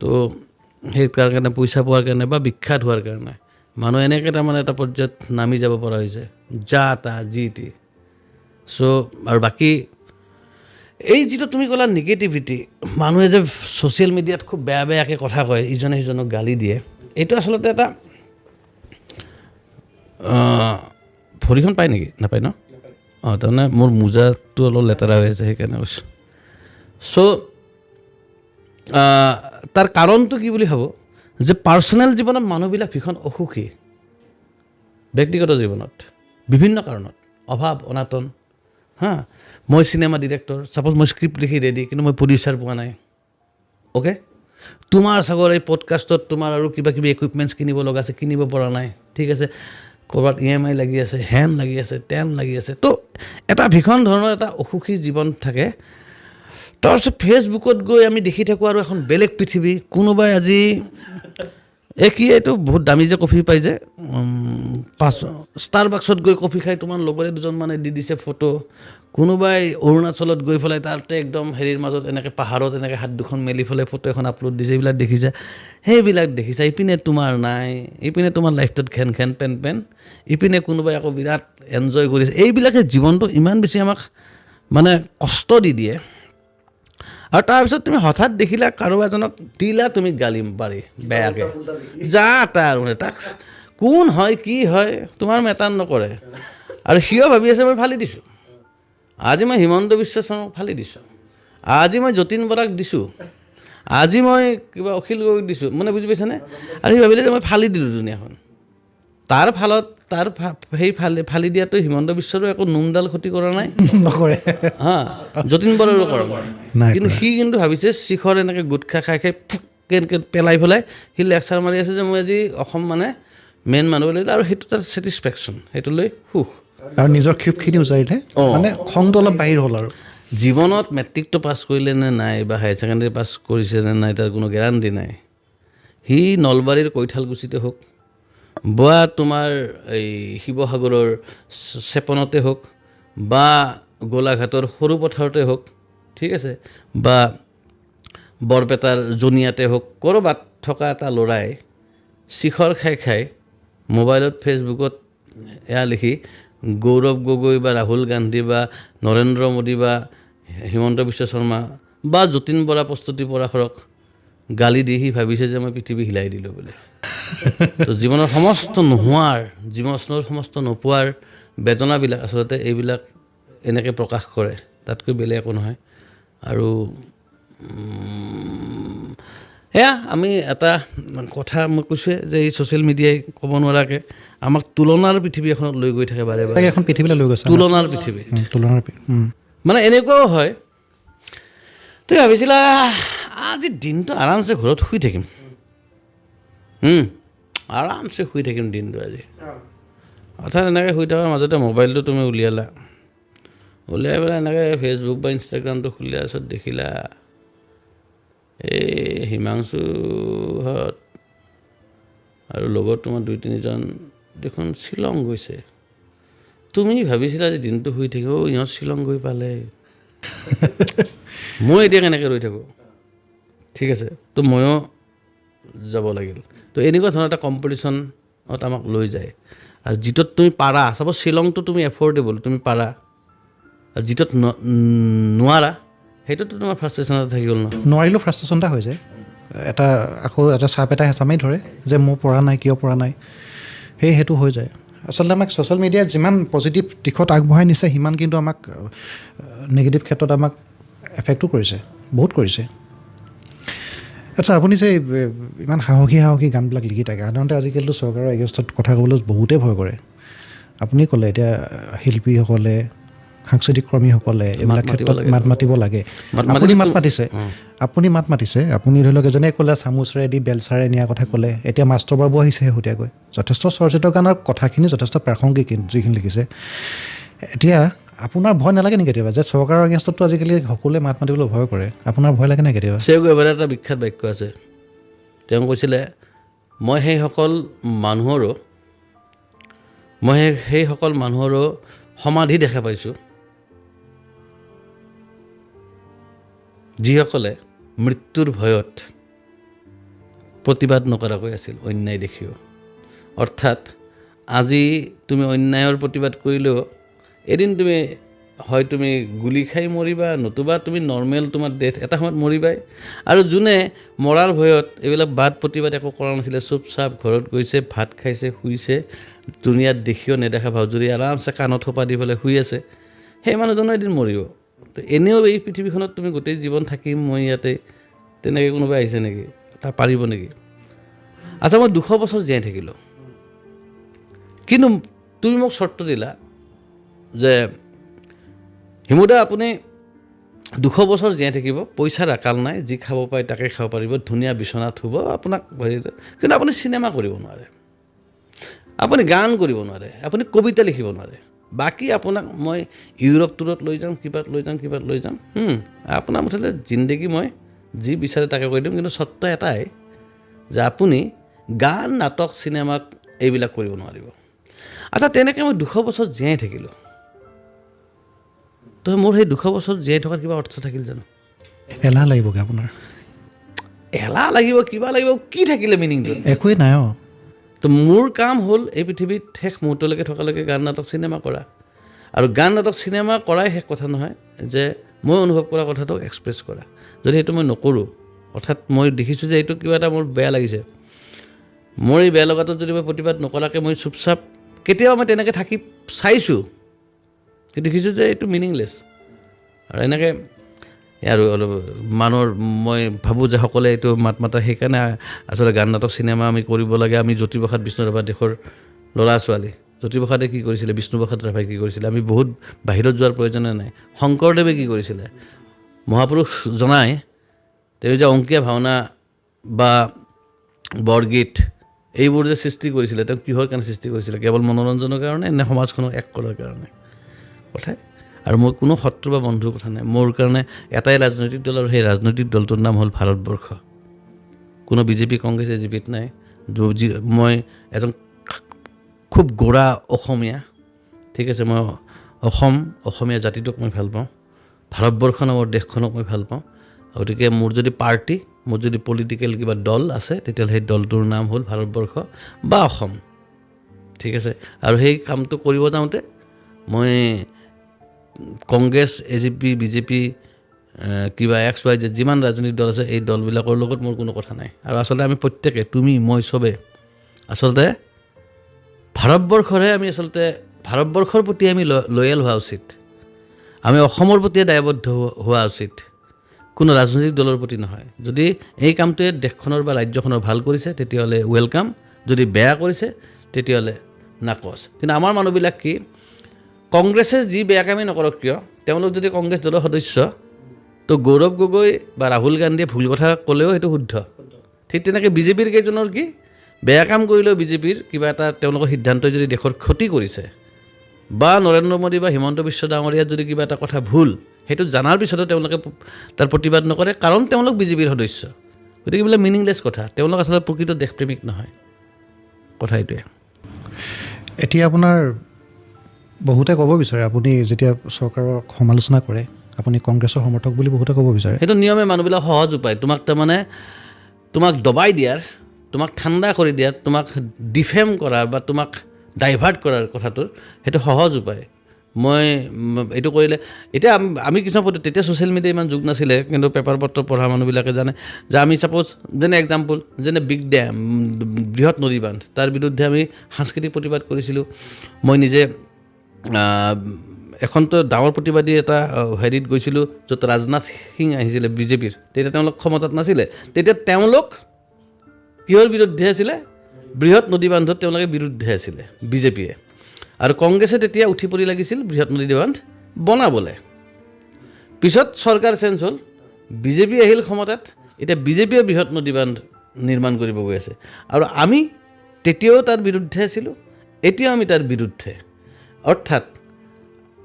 তো সেই কাৰণে পইচা পোৱাৰ কাৰণে বা বিখ্যাত হোৱাৰ কাৰণে মানুহ এনেকৈ তাৰমানে এটা পৰ্যায়ত নামি যাব পৰা হৈছে যা তা যি টি চ' আৰু বাকী এই যিটো তুমি ক'লা নিগেটিভিটি মানুহে যে ছ'চিয়েল মিডিয়াত খুব বেয়া বেয়াকৈ কথা কয় ইজনে সিজনক গালি দিয়ে এইটো আচলতে এটা ভৰিখন পায় নেকি নাপায় ন অঁ তাৰমানে মোৰ মোজাটো অলপ লেতেৰা হৈ আছে সেইকাৰণে কৈছোঁ চ' তাৰ কাৰণটো কি বুলি ভাবোঁ যে পাৰ্চনেল জীৱনত মানুহবিলাক ভীষণ অসুখী ব্যক্তিগত জীৱনত বিভিন্ন কাৰণত অভাৱ অনাটন হা মই চিনেমা ডিৰেক্টৰ ছাপ'জ মই স্ক্ৰিপ্ট লিখি ৰেডি কিন্তু মই প্ৰডিউচাৰ পোৱা নাই অ'কে তোমাৰ চাগৰ এই পডকাষ্টত তোমাৰ আৰু কিবা কিবি ইকুইপমেণ্টছ কিনিব লগা আছে কিনিব পৰা নাই ঠিক আছে ক'ৰবাত EMI লাগি আছে হেন লাগি আছে তেন লাগি আছে তো এটা ভীষণ ধৰণৰ এটা অসুখী জীৱন থাকে তাৰপিছত ফেচবুকত গৈ আমি দেখি থাকোঁ আৰু এখন বেলেগ পৃথিৱী কোনোবাই আজি কি এইটো বহুত দামী যে কফি পাই যে ষ্টাৰবাক্সত গৈ কফি খাই তোমাৰ লগৰে দুজনমানে দি দিছে ফটো কোনোবাই অৰুণাচলত গৈ পেলাই তাতে একদম হেৰিৰ মাজত এনেকৈ পাহাৰত এনেকৈ হাত দুখন মেলি পেলাই ফটো এখন আপলোড দিছে এইবিলাক দেখিছা সেইবিলাক দেখিছা ইপিনে তোমাৰ নাই ইপিনে তোমাৰ লাইফটোত ঘেন ঘেন পেন পেন ইপিনে কোনোবাই আকৌ বিৰাট এনজয় কৰিছে এইবিলাকে জীৱনটো ইমান বেছি আমাক মানে কষ্ট দি দিয়ে আৰু তাৰপিছত তুমি হঠাৎ দেখিলা কাৰোবাৰ এজনক দিলা তুমি গালি পাৰি বেয়াকৈ যা তাৰ মানে তাক কোন হয় কি হয় তোমাৰ মেটাৰ নকৰে আৰু সিও ভাবি আছে মই ফালি দিছোঁ আজি মই হিমন্ত বিশ্ব শৰ্মাক ফালি দিছোঁ আজি মই যতীন বৰাক দিছোঁ আজি মই কিবা অখিল গগৈক দিছোঁ মানে বুজি পাইছানে আৰু সি ভাবিলে যে মই ফালি দিলোঁ দুনীয়াখন তাৰ ফালত তাৰ সেই ফালি দিয়াটো হিমন্ত বিশ্বৰো একো নোমডাল ক্ষতি কৰা নাই নকৰে হা যতীন বৰাৰো কৰা নাই কিন্তু সি কিন্তু ভাবিছে শিখৰ এনেকৈ গুটখা খাই খাই কেনেকৈ পেলাই পেলাই সি লেকচাৰ মাৰি আছে যে মই আজি অসম মানে মেইন মানুহ বুলি আৰু সেইটো তাৰ ছেটিছফেকশ্যন সেইটো লৈ সুখ আৰু নিজৰ ক্ষোভখিনি উজাৰিলে মানে খংটো অলপ বাহিৰ হ'ল আৰু জীৱনত মেট্ৰিকটো পাছ কৰিলে নে নাই বা হায়াৰ ছেকেণ্ডেৰী পাছ কৰিছে নে নাই তাৰ কোনো গেৰাণ্টি নাই সি নলবাৰীৰ কৈঠালকুছিতে হওক বা তোমাৰ এই শিৱসাগৰৰ চেপনতে হওক বা গোলাঘাটৰ সৰু পথাৰতে হওক ঠিক আছে বা বৰপেটাৰ জনিয়াতে হওক ক'ৰবাত থকা এটা ল'ৰাই শিখৰ খাই খাই মোবাইলত ফেচবুকত এয়া লিখি গৌৰৱ গগৈ বা ৰাহুল গান্ধী বা নৰেন্দ্ৰ মোদী বা হিমন্ত বিশ্ব শৰ্মা বা যতীন বৰা প্ৰস্তুতি পৰাশৰক গালি দি সি ভাবিছে যে মই পৃথিৱী হিলাই দিলোঁ বুলি তো জীৱনৰ সমস্ত নোহোৱাৰ জীৱনৰ সমস্ত নোপোৱাৰ বেদনাবিলাক আচলতে এইবিলাক এনেকৈ প্ৰকাশ কৰে তাতকৈ বেলেগ একো নহয় আৰু এয়া আমি এটা কথা মই কৈছোঁৱে যে এই ছ'চিয়েল মিডিয়াই ক'ব নোৱাৰাকৈ আমাক তুলনাৰ পৃথিৱী এখনত লৈ গৈ থাকে বাৰে বাৰে এখন পৃথিৱীলৈ লৈ গৈছে তুলনাৰ পৃথিৱী তুলনাৰ মানে এনেকুৱাও হয় তুমি ভাবিছিলা আজি দিনটো আৰামছে ঘৰত শুই থাকিম আৰামছে শুই থাকিম দিনটো আজি অৰ্থাৎ এনেকৈ শুই থকাৰ মাজতে মোবাইলটো তুমি উলিয়াই পেলাই এনেকৈ ফেচবুক বা ইনষ্টাগ্ৰামটো খুলি তাৰপিছত দেখিলা এই হিমাংশুহঁত আৰু লগত তোমাৰ 2-3জন দেখোন শ্বিলং গৈছে তুমি ভাবিছিলা যে দিনটো শুই থাকিব ইহঁত শ্বিলং গৈ পালে মই এতিয়া কেনেকৈ ৰৈ থাকোঁ ঠিক আছে তো ময়ো যাব লাগিল তো এনেকুৱা ধৰণৰ এটা কম্পিটিশ্যনত আমাক লৈ যায় আৰু যিটোত তুমি পাৰা চাপ'জ শ্বিলংটো তুমি এফৰ্ডেবল তুমি পাৰা আৰু যিটোত নোৱাৰা সেইটোতো তোমাৰ ফ্ৰাষ্ট্ৰেশ্যন এটা থাকি গ'ল ন নোৱাৰিলেও ফ্ৰাষ্ট্ৰেশ্যন এটা হৈ যায় আকৌ এটা চাপ এটা হেঁচামেই ধৰে যে মোৰ পৰা নাই কিয় পৰা নাই সেইটো হৈ যায় আচলতে আমাক ছ'চিয়েল মিডিয়াত যিমান পজিটিভ দিশত আগবঢ়াই নিছে সিমান কিন্তু আমাক নিগেটিভ ক্ষেত্ৰত আমাক এফেক্টো কৰিছে বহুত কৰিছে আচ্ছা আপুনি যে ইমান সাহসী গানবিলাক লিখি থাকে সাধাৰণতে আজিকালিতো চৰকাৰৰ এগেইনষ্টত কথা ক'বলৈ বহুতেই ভয় কৰে আপুনি ক'লে এতিয়া শিল্পীসকলে সাংস্কৃতিক কৰ্মীসকলে এইবিলাক ক্ষেত্ৰত মাত মাতিব লাগে। আপুনি মাত মাতিছে, আপুনি ধৰি লওক এজনে ক'লে চামুচেৰে দি বেলচাৰে নিয়াৰ কথা ক'লে, এতিয়া মাষ্টৰ বাবু আহিছে শেহতীয়াকৈ, যথেষ্ট চৰ্চিত গানৰ কথাখিনি যথেষ্ট প্ৰাসংগিক যিখিনি লিখিছে। এতিয়া আপোনাৰ ভয় নালাগে নেকি কেতিয়াবা যে চৰকাৰৰ এগেইনষ্টতো আজিকালি সকলোৱে মাত মাতিবলৈ ভয় কৰে, আপোনাৰ ভয় লাগে নে কেতিয়াবা? চেগুয়েভাৰাৰ এটা বিখ্যাত বাক্য আছে, তেওঁ কৈছিলে মই সেই সকল মানুহৰো সমাধি দেখা পাইছোঁ যিসকলে মৃত্যুৰ ভয়ত প্ৰতিবাদ নকৰাকৈ আছিল অন্যায় দেখিও। অৰ্থাৎ আজি তুমি অন্যায়ৰ প্ৰতিবাদ কৰিলেও এদিন তুমি গুলি খাই মৰিবা, নতুবা তুমি নৰ্মেল তোমাৰ ডেথ এটা সময়ত মৰিবাই। আৰু যোনে মৰাৰ ভয়ত এইবিলাক বাদ প্ৰতিবাদ একো কৰা নাছিলে, চুপচাপ ঘৰত গৈছে, ভাত খাইছে, শুইছে, দুনিয়াত দেখিও নেদেখা ভাওজুৰি আৰামছে কাণত থোপা দি পেলাই শুই আছে, সেই মানুহজনো এদিন মৰিব। তো এনেও এই পৃথিৱীখনত তুমি গোটেই জীৱন থাকিম মই ইয়াতে, তেনেকৈ কোনোবাই আহিছে নেকি? তাৰ পাৰিব নেকি? আচ্ছা, মই 200 বছৰ জীয়াই থাকিলোঁ, কিন্তু তুমি মোক চৰ্ত দিলা যে হিমুদা আপুনি 200 বছৰ জীয়াই থাকিব, পইচাৰ আকাল নাই, যি খাব পায় তাকে খাব পাৰিব, ধুনীয়া বিচনাত শুব, আপোনাক কিন্তু আপুনি চিনেমা কৰিব নোৱাৰে, আপুনি গান কৰিব নোৱাৰে, আপুনি কবিতা লিখিব নোৱাৰে। বাকী আপোনাক মই ইউৰোপ টুৰত লৈ যাম, কিবাত লৈ যাম, আপোনাৰ মুঠতে জিন্দগী মই যি বিচাৰে তাকে কৰি দিম, কিন্তু চৰ্ত এটাই যে আপুনি গান, নাটক, চিনেমা এইবিলাক কৰিব নোৱাৰিব। আচ্ছা, তেনেকৈ মই 200 বছৰ জীয়াই থাকিলোঁ, তো মোৰ সেই 200 বছৰ জীয়াই থকাৰ কিবা অৰ্থ থাকিল জানো? এলাহ লাগিবগৈ আপোনাৰ? এলাহ লাগিব, কিবা লাগিব, কি থাকিলে মিনিংটো? একোৱেই নাই। তো মোৰ কাম হ'ল এই পৃথিৱীত শেষ মুহূৰ্তলৈকে থকালৈকে গান, নাটক, চিনেমা কৰা। আৰু গান, নাটক, চিনেমা কৰাই শেষ কথা নহয়, যে মই অনুভৱ কৰা কথাটো এক্সপ্ৰেছ কৰা। যদি সেইটো মই নকৰোঁ, অৰ্থাৎ মই দেখিছোঁ যে এইটো কিবা এটা মোৰ বেয়া লাগিছে, মোৰ এই বেয়া লগাটোত যদি মই প্ৰতিবাদ নকৰাকৈ মই চুপচাপ, কেতিয়াবা মই তেনেকৈ থাকি চাইছোঁ, দেখিছোঁ যে এইটো মিনিংলেছ। আৰু এনেকৈ আৰু অলপ মানুহৰ মই ভাবোঁ যে সকলোৱে এইটো মাত মাতা, সেইকাৰণে আচলতে গান, নাটক, চিনেমা আমি কৰিব লাগে। আমি জ্যোতিপ্ৰসাদ বিষ্ণুৰাভা দেশৰ ল'ৰা ছোৱালী, জ্যোতিপ্ৰসাদে কি কৰিছিলে, বিষ্ণুপ্ৰসাদ ৰাভাই কি কৰিছিলে, আমি বহুত বাহিৰত যোৱাৰ প্ৰয়োজনে নাই। শংকৰদেৱে কি কৰিছিলে, মহাপুৰুষ জনাই তেওঁ যে অংকীয়া ভাওনা বা বৰগীত এইবোৰ যে সৃষ্টি কৰিছিলে, তেওঁ কিহৰ কাৰণে সৃষ্টি কৰিছিলে? কেৱল মনোৰঞ্জনৰ কাৰণে নে সমাজখনক এক কৰাৰ কাৰণে? কথাই। আৰু মোৰ কোনো শত্ৰু বা বন্ধুৰ কথা নাই, মোৰ কাৰণে এটাই ৰাজনৈতিক দল, আৰু সেই ৰাজনৈতিক দলটোৰ নাম হ'ল ভাৰতবৰ্ষ। কোনো বিজেপি, কংগ্ৰেছ, এজিপিত নাই। মই এজন খুব গোড়া অসমীয়া, ঠিক আছে, মই অসমীয়া জাতিটোক মই ভাল পাওঁ, ভাৰতবৰ্ষ নামৰ দেশখনক মই ভাল পাওঁ। গতিকে মোৰ যদি পাৰ্টি, মোৰ যদি পলিটিকেল কিবা দল আছে, তেতিয়াহ'লে সেই দলটোৰ নাম হ'ল ভাৰতবৰ্ষ বা অসম, ঠিক আছে। আৰু সেই কামটো কৰিব যাওঁতে মই কংগ্ৰেছ, এজিপি, বিজেপি, কিবা XYZ যিমান ৰাজনৈতিক দল আছে, এই দলবিলাকৰ লগত মোৰ কোনো কথা নাই। আৰু আচলতে আমি প্ৰত্যেকে, তুমি, মই, চবে আচলতে আমি আচলতে ভাৰতবৰ্ষৰ প্ৰতি আমি লয়েল হোৱা উচিত, আমি অসমৰ প্ৰতি দায়বদ্ধ হোৱা উচিত, কোনো ৰাজনৈতিক দলৰ প্ৰতি নহয়। যদি এই কামটোৱে দেশখনৰ বা ৰাজ্যখনৰ ভাল কৰিছে তেতিয়াহ'লে ৱেলকাম, যদি বেয়া কৰিছে তেতিয়াহ'লে নাকচ। কিন্তু আমাৰ মানুহবিলাক কি, কংগ্ৰেছে যি বেয়া কামেই নকৰক কিয়, তেওঁলোক যদি কংগ্ৰেছ দলৰ সদস্য, তো গৌৰৱ গগৈ বা ৰাহুল গান্ধীয়ে ভুল কথা ক'লেও সেইটো শুদ্ধ। ঠিক তেনেকৈ বিজেপিৰ কেইজনৰ কি, বেয়া কাম কৰিলেও বিজেপিৰ কিবা এটা তেওঁলোকৰ সিদ্ধান্তই যদি দেশৰ ক্ষতি কৰিছে, বা নৰেন্দ্ৰ মোদী বা হিমন্ত বিশ্ব ডাঙৰীয়াৰ যদি কিবা এটা কথা ভুল, সেইটো জনাৰ পিছতো তেওঁলোকে তাৰ প্ৰতিবাদ নকৰে, কাৰণ তেওঁলোক বিজেপিৰ সদস্য। গতিকে এইবিলাক মিনিংলেছ কথা, তেওঁলোক আচলতে প্ৰকৃত দেশপ্ৰেমিক নহয়, কথা এইটোৱে। এতিয়া আপোনাৰ বহুতে ক'ব বিচাৰে, আপুনি যেতিয়া চৰকাৰক সমালোচনা কৰে আপুনি কংগ্ৰেছৰ সমৰ্থক বুলি বহুতে ক'ব বিচাৰে। সেইটো নিয়মে, মানুহবিলাক সহজ উপায়, তোমাক দবাই দিয়াৰ, তোমাক ঠাণ্ডা কৰি দিয়াৰ, তোমাক ডিফেম কৰাৰ বা তোমাক ডাইভাৰ্ট কৰাৰ কথাটোৰ সেইটো সহজ উপায়। মই এইটো কৰিলে, এতিয়া আমি কিছুমান তেতিয়া ছ'চিয়েল মিডিয়া ইমান যুগ নাছিলে, কিন্তু পেপাৰ পত্ৰ পঢ়া মানুহবিলাকে জানে যে আমি ছাপ'জ যেনে এক্সাম্পল, যেনে বিগ ডেম, বৃহৎ নদী বান্ধ, তাৰ বিৰুদ্ধে আমি সাংস্কৃতিক প্ৰতিবাদ কৰিছিলোঁ। মই নিজে এখনতো ডাঙৰ প্ৰতিবাদী এটা হেৰিত গৈছিলোঁ, য'ত ৰাজনাথ সিং আহিছিলে বিজেপিৰ, তেতিয়া তেওঁলোক ক্ষমতাত নাছিলে, তেতিয়া তেওঁলোক কিহৰ বিৰুদ্ধে আছিলে, বৃহৎ নদী বান্ধত তেওঁলোকে বিৰুদ্ধে আছিলে বিজেপিয়ে। আৰু কংগ্ৰেছে তেতিয়া উঠি পৰি লাগিছিল বৃহৎ নদী বান্ধ বনাবলৈ। পিছত চৰকাৰ চেঞ্জ হ'ল, বিজেপি আহিল ক্ষমতাত, এতিয়া বিজেপিয়ে বৃহৎ নদীবান্ধ নিৰ্মাণ কৰিব গৈ আছে। আৰু আমি তেতিয়াও তাৰ বিৰুদ্ধে আছিলোঁ, এতিয়াও আমি তাৰ বিৰুদ্ধে। অৰ্থাৎ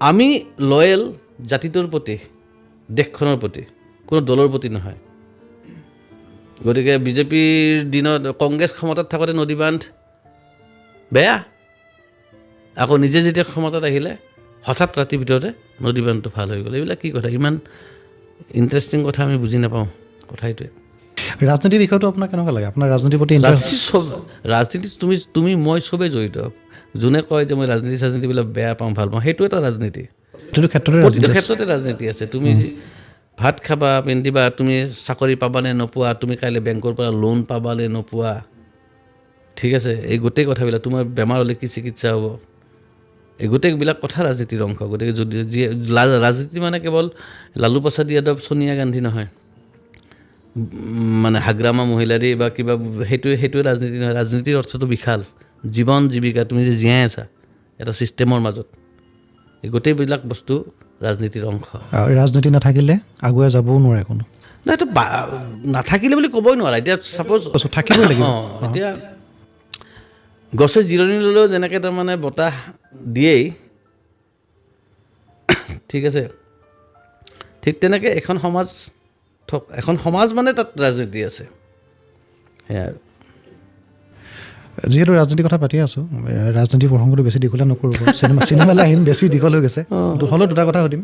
আমি লয়েল জাতিটোৰ প্ৰতি, দেশখনৰ প্ৰতি, কোনো দলৰ প্ৰতি নহয়। গতিকে বিজেপিৰ দিনত কংগ্ৰেছ ক্ষমতাত থাকোঁতে নদীবান্ধ বেয়া, আকৌ নিজে যেতিয়া ক্ষমতাত আহিলে হঠাৎ ৰাতিৰ ভিতৰতে নদীবান্ধটো ভাল হৈ গ'ল। এইবিলাক কি কথা, ইমান ইণ্টাৰেষ্টিং কথা আমি বুজি নাপাওঁ কথাটোৱে। ৰাজনীতিৰ বিষয়টো আপোনাৰ কেনেকুৱা লাগে? আপোনাৰ ৰাজনীতিৰ প্ৰতি ৰাজনীতি তুমি মই চবেই জড়িত। যোনে কয় যে মই ৰাজনীতিবিলাক বেয়া পাওঁ ভাল পাওঁ, সেইটো এটা ৰাজনীতি। প্ৰতিটো ক্ষেত্ৰতে ৰাজনীতি আছে। তুমি ভাত খাবা, পিন্ধিবা, তুমি চাকৰি পাবা নে নোপোৱা, তুমি কাইলৈ বেংকৰ পৰা লোন পাবা নে নোপোৱা, ঠিক আছে, এই গোটেই কথাবিলাক, তোমাৰ বেমাৰ হ'লে কি চিকিৎসা হ'ব, এই গোটেইবিলাক কথা ৰাজনীতিৰ অংশ। গতিকে যদি যিয়ে ৰাজনীতি মানে কেৱল লালু প্ৰসাদ যাদৱ, ছোনিয়া গান্ধী নহয়, মানে হাগ্ৰামা মহিলাৰী বা কিবা, সেইটোৱে ৰাজনীতি নহয়। ৰাজনীতিৰ অৰ্থটো বিশাল, জীৱন জীৱিকা, তুমি যে জীয়াই আছা এটা ছিষ্টেমৰ মাজত, এই গোটেইবিলাক বস্তু ৰাজনীতিৰ অংশ। ৰাজনীতি নাথাকিলে আগুৱাই যাবও নোৱাৰে কোনো। নাই, এইটো নাথাকিলে বুলি ক'বই নোৱাৰা। এতিয়া ছাপ'জ থাকিবই লাগিব। এতিয়া গছে জিৰণি ল'লেও যেনেকৈ তাৰমানে বতাহ দিয়েই, ঠিক আছে, ঠিক তেনেকৈ এখন সমাজ মানে তাত ৰাজনীতি আছে, সেয়াই আৰু। যিহেতু ৰাজনীতিৰ কথা পাতি আছোঁ, ৰাজনীতিৰ প্ৰসংগটো বেছি দীঘলীয়া নকৰোঁ। চিনেমালৈ আহিম, বেছি দীঘল হৈ গৈছে। হ'লেও দুটা কথা সুধিম।